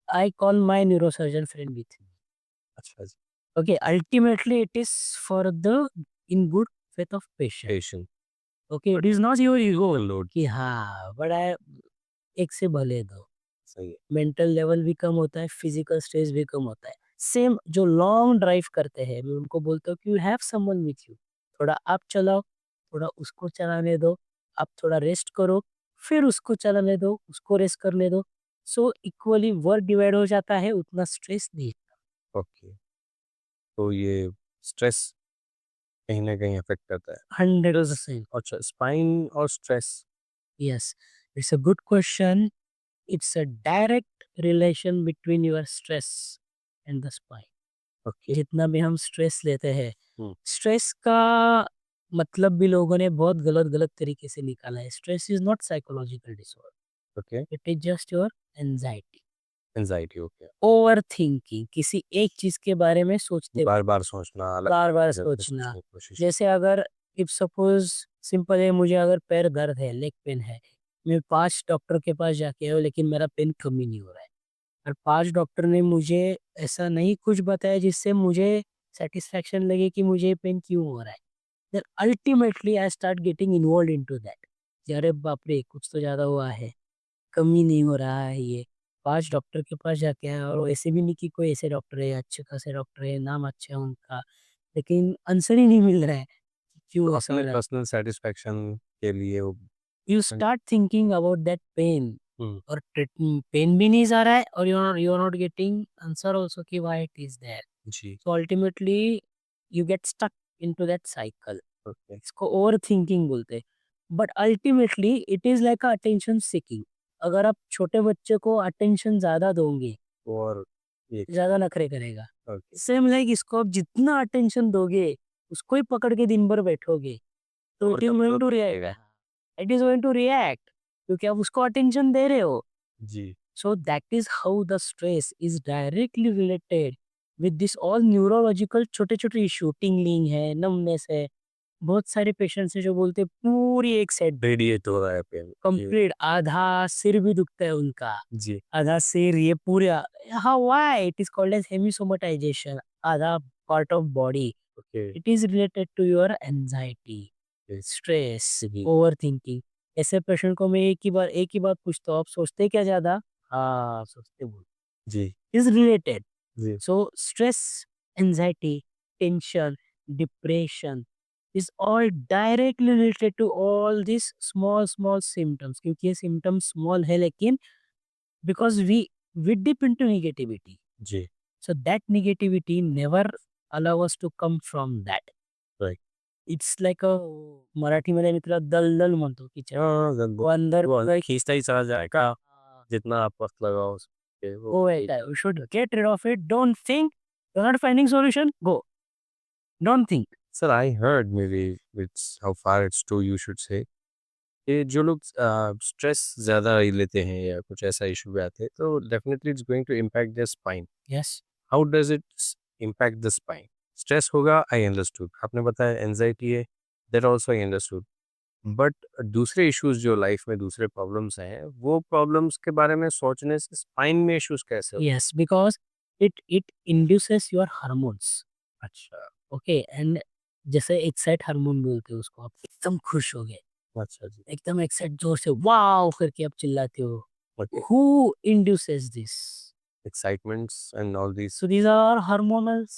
I call my neurosurgeon friend with me. अच्छा जी। Okay, ultimately it is for the in good faith of patient. Patient. Okay, it is not your ego load कि हाँ, but I एक से भले दो। सही है। Mental level भी कम होता है, फिजिकल स्ट्रेस भी कम होता है। सेम जो लॉन्ग ड्राइव करते हैं, मैं उनको बोलता हूँ कि you have someone with you. थोड़ा आप चलाओ, थोड़ा उसको चलाने दो, आप थोड़ा रेस्ट करो, फिर उसको चलाने दो, उसको रेस्ट करने दो। सो इक्वली वर्क डिवाइड हो जाता है, उतना स्ट्रेस नहीं। ओके। तो ये स्ट्रेस कहीं न कहीं अफ़ेक्ट करता है। 100%। अच्छा, स्पाइन और stress. Yes, it's a good question. It's a direct relation between your stress and the spine. Okay. जितना भी हम स्ट्रेस लेते हैं, हुँ, स्ट्रेस का मतलब भी लोगों ने बहुत गलत-गलत तरीके से निकाला है। Stress is not psychological disorder, okay. It is just your anxiety, anxiety okay. Overthinking, किसी एक चीज़ के बारे में सोचते बार-बार सोचना, अलग बार-बार जगह पे सोचना। सोचने की कोशिश। जैसे अगर इफ सपोज़ सिंपल है, मुझे अगर पैर दर्द है, लेग पेन है, मैं 5 डॉक्टर के पास जाके आया हूँ, लेकिन मेरा पेन कम ही नहीं हो रहा है। और 5 डॉक्टर ने मुझे ऐसा नहीं कुछ बताया जिससे मुझे सैटिस्फैक्शन लगे कि मुझे ये पेन क्यों हो रहा है। Then ultimately I start getting involved into that कि अरे बाप रे! कुछ तो ज़्यादा हुआ है, कम ही नहीं हो रहा है ये। 5 डॉक्टर के पास जाके आया, और ऐसे भी नहीं कि कोई ऐसे डॉक्टर है, अच्छे खासे डॉक्टर है, नाम अच्छा है उनका, लेकिन आंसर ही नहीं मिल रहा है, कि तो क्यों ऐसा हो अपने रहा है। पर्सनल सैटिस्फैक्शन के लिए वो you start thinking about that pain, हुँ, और पेन भी नहीं जा रहा है, और you are not getting answer also कि व्हाई इट इज़ देयर। जी, so ultimately you get stuck into that cycle. Okay. इसको ओवरथिंकिंग बोलते हैं। But ultimately it is like a attention seeking. अगर आप छोटे बच्चे को अटेंशन ज़्यादा दोगे, और ये ज़्यादा नखरे करेगा। ओके, सेम लाइक इसको आप जितना अटेंशन दोगे, उसको ही पकड़ के दिन भर बैठोगे, तो और इट इज़ गोइंग कमज़ोर टू करेगा। React. It is going to react, क्योंकि आप उसको अटेंशन दे रहे हो। जी, So that is how the stress is directly related with this all neurological छोटे-छोटे इश्यू, टिंगलिंग है, नमनेस है। बहुत सारे पेशेंट्स हैं जो बोलते हैं पूरी एक साइड रेडिएट हो रहा है पेन। जी, कंप्लीट, आधा सिर भी दुखता है उनका। जी, आधा सिर ये पूरा, हाँ, why it is called as hemisomatization, आधा part of body. Okay, it is related to your anxiety, जी, स्ट्रेस, जी, ओवरथिंकिंग। ऐसे पेशेंट को मैं एक ही बात पूछता हूँ, आप सोचते क्या ज़्यादा? हाँ, सोचते बहुत। जी, इज़ रिलेटेड। जी, so stress anxiety, tension, depression is all directly related to all these small symptoms. क्योंकि ये symptoms small है लेकिन because we dip into negativity. जी So that negativity never allow us to come from that. Right It's like a मराठीमध्ये मी तुला दलदल म्हणतो की वो अंदर वो पूरा खींचता ही चला जाएगा जितना आप वक्त लगाओ उस पे वो go at that. You should get rid of it. Don't think. You're not finding solution. Go. Don't think. Sir I heard may be it's how far it's true you should say ये जो लोग stress ज़्यादा लेते हैं या कुछ ऐसा issue भी आते हैं तो definitely it's going to impact their spine Yes. How does it impact the spine stress होगा आई अंडरस्टूड आपने बताया एनजाइटी है that also I understood but दूसरे इश्यूज जो लाइफ में दूसरे प्रॉब्लम्स हैं वो प्रॉब्लम्स के बारे में सोचने से स्पाइन में इश्यूज कैसे होते Yes, because it induces your hormones. हैं? अच्छा Okay, and जैसे एक्साइट हार्मोन बोलते हो उसको आप एकदम खुश हो गए अच्छा जी एकदम एक्साइट जोर से वाओ करके आप चिल्लाते हो okay who induces this excitements and all this so these are hormonals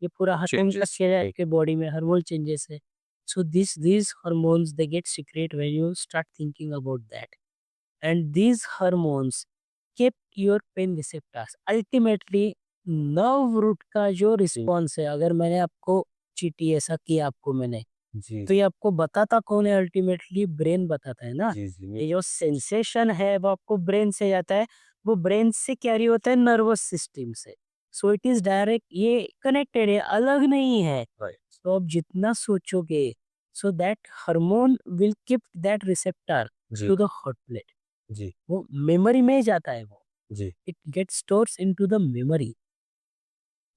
ये पूरा हार्मोन का चेंजेस खेल है आपके बॉडी में हार्मोन चेंजेस है so these hormones they get secret when you start thinking about that and these hormones keep your pain receptors ultimately nerve root का जो रिस्पॉन्स है अगर मैंने आपको चीटी ऐसा किया आपको मैंने जी तो ये आपको बताता कौन है अल्टीमेटली ब्रेन बताता है ना जी जी ये जो सेंसेशन है वो आपको ब्रेन से जाता है वो ब्रेन से कैरी होता है नर्वस सिस्टम से सो इट इज डायरेक्ट ये कनेक्टेड है अलग नहीं है राइट तो आप जितना सोचोगे so that hormone will keep that receptor जी टू द हॉट प्लेट जी वो मेमोरी में जाता है वो जी it gets stores into the memory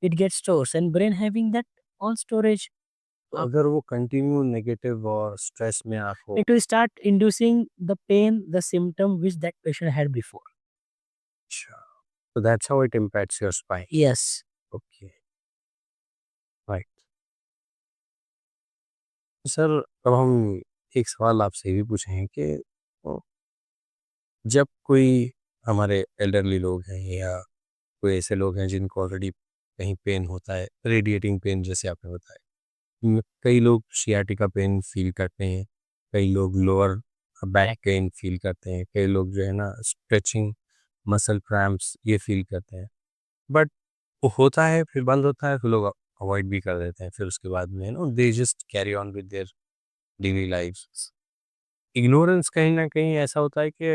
it gets stores and brain having that all storage तो up अगर वो कंटिन्यू नेगेटिव और स्ट्रेस में आप हो it will start inducing the pain the symptom which that patient had before अच्छा तो that's how it impacts your spine yes okay right sir अब हम एक सवाल आपसे ये भी पूछें कि अ, जब कोई हमारे एल्डरली लोग हैं या कोई ऐसे लोग हैं जिनको ऑलरेडी कहीं पेन होता है रेडिएटिंग पेन जैसे आपने बताया कई लोग सियाटिका पेन फील करते हैं कई लोग लोअर बैक पेन फील करते हैं कई लोग जो है ना स्ट्रेचिंग मसल क्रैम्प्स ये फील करते हैं बट वो होता है फिर बंद होता है फिर लोग अवॉइड भी कर देते हैं फिर उसके बाद में no they just carry on with their daily life ignorance कहीं ना कहीं ऐसा होता है कि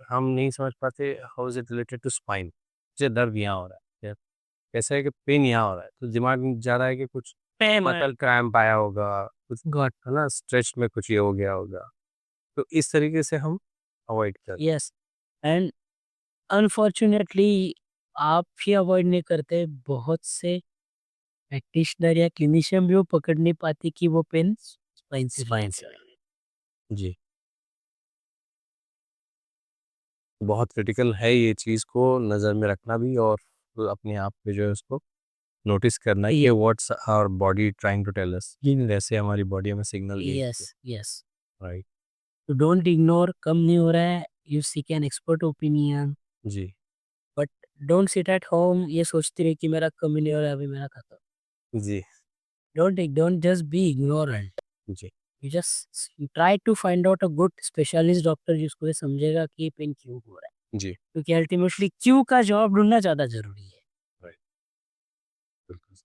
हम नहीं समझ पाते how is it related to spine मुझे दर्द यहाँ हो रहा है या कैसा है कि पेन यहाँ हो रहा है तो दिमाग में जा रहा है कि कुछ pain मसल क्रैम्प आया होगा कुछ got है ना स्ट्रेच में कुछ ये हो गया होगा तो इस तरीके से हम अवॉइड करते yes and unfortunately आप ही अवॉइड नहीं करते बहुत से प्रैक्टिशनर या क्लिनिशियन भी वो पकड़ नहीं पाती कि वो पेन स्पाइन से हैं जी बहुत क्रिटिकल है ये चीज़ को नज़र में रखना भी और अपने आप पे जो है उसको नोटिस करना है कि what's our body trying to tell us कि जैसे हमारी बॉडी हमें सिग्नल दे यस यस राइट तो डोंट इग्नोर कम नहीं हो रहा है you seek an expert opinion जी but don't sit at home ये सोचते रहे कि मेरा कम ही नहीं हो रहा है अभी मेरा खत्म जी don't just be ignorant ji you just you try to find out a good specialist doctor जिसको ये समझेगा कि ये पेन क्यों हो रहा है जी क्योंकि अल्टीमेटली क्यों का जवाब ढूंढना ज्यादा जरूरी है राइट बिल्कुल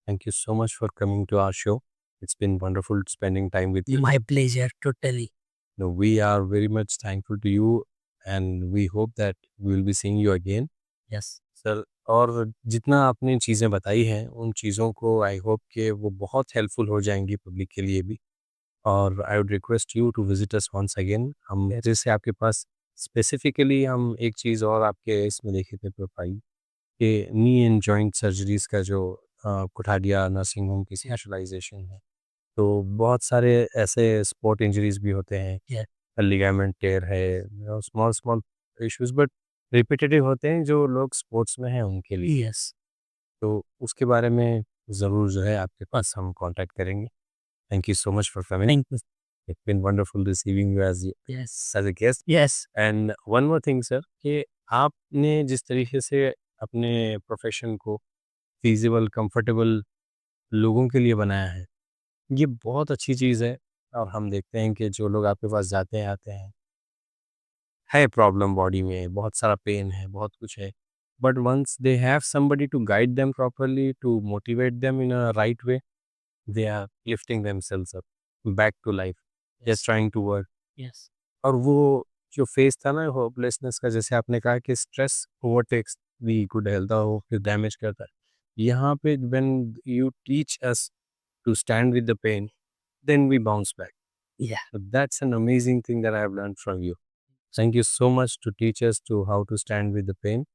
thank you so much for coming to our show it's been wonderful spending time with you my pleasure totally No, we are very much thankful to you and we hope that we will be seeing you again. yes sir और जितना आपने चीज़ें बताई हैं उन चीज़ों को I hope कि वो बहुत हेल्पफुल हो जाएंगी पब्लिक के लिए भी और I would request you to visit us once again हम जैसे आपके पास स्पेसिफिकली हम एक चीज़ और आपके इसमें देखे थे प्रोफाइल कि नी एंड जॉइंट सर्जरीज का जो कुठाडिया नर्सिंग होम की स्पेशलाइजेशन है तो बहुत सारे ऐसे स्पोर्ट इंजरीज भी होते हैं Yeah. लिगामेंट टेयर है small small issues but repetitive होते हैं जो लोग स्पोर्ट्स में हैं उनके लिए yes तो उसके बारे में ज़रूर जो है आपके पास हम कांटेक्ट करेंगे thank you so much for coming thank you it's been wonderful receiving you as yes as a guest yes and one more thing sir कि आपने जिस तरीके से अपने प्रोफेशन को feasible, comfortable लोगों के लिए बनाया है। ये बहुत अच्छी चीज़ है और हम देखते हैं कि जो लोग आपके पास जाते हैं, आते हैं, है प्रॉब्लम बॉडी में, बहुत सारा पेन है, बहुत कुछ है। But once they have somebody to guide them properly, to motivate them in a right way, they are lifting themselves up back to life, just trying to work. Yes, और वो जो फेज़ था ना hopelessness का, जैसे आपने कहा कि stress overtakes the good health और फिर डैमेज करता है। यहाँ पे when you teach us to stand with the pain, then we bounce back. या That's an amazing thing that I have learned from you. Thank you so much to teach us to how to stand with the pain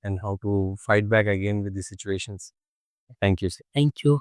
and how to fight back again with the situations. Thank you. Thank you.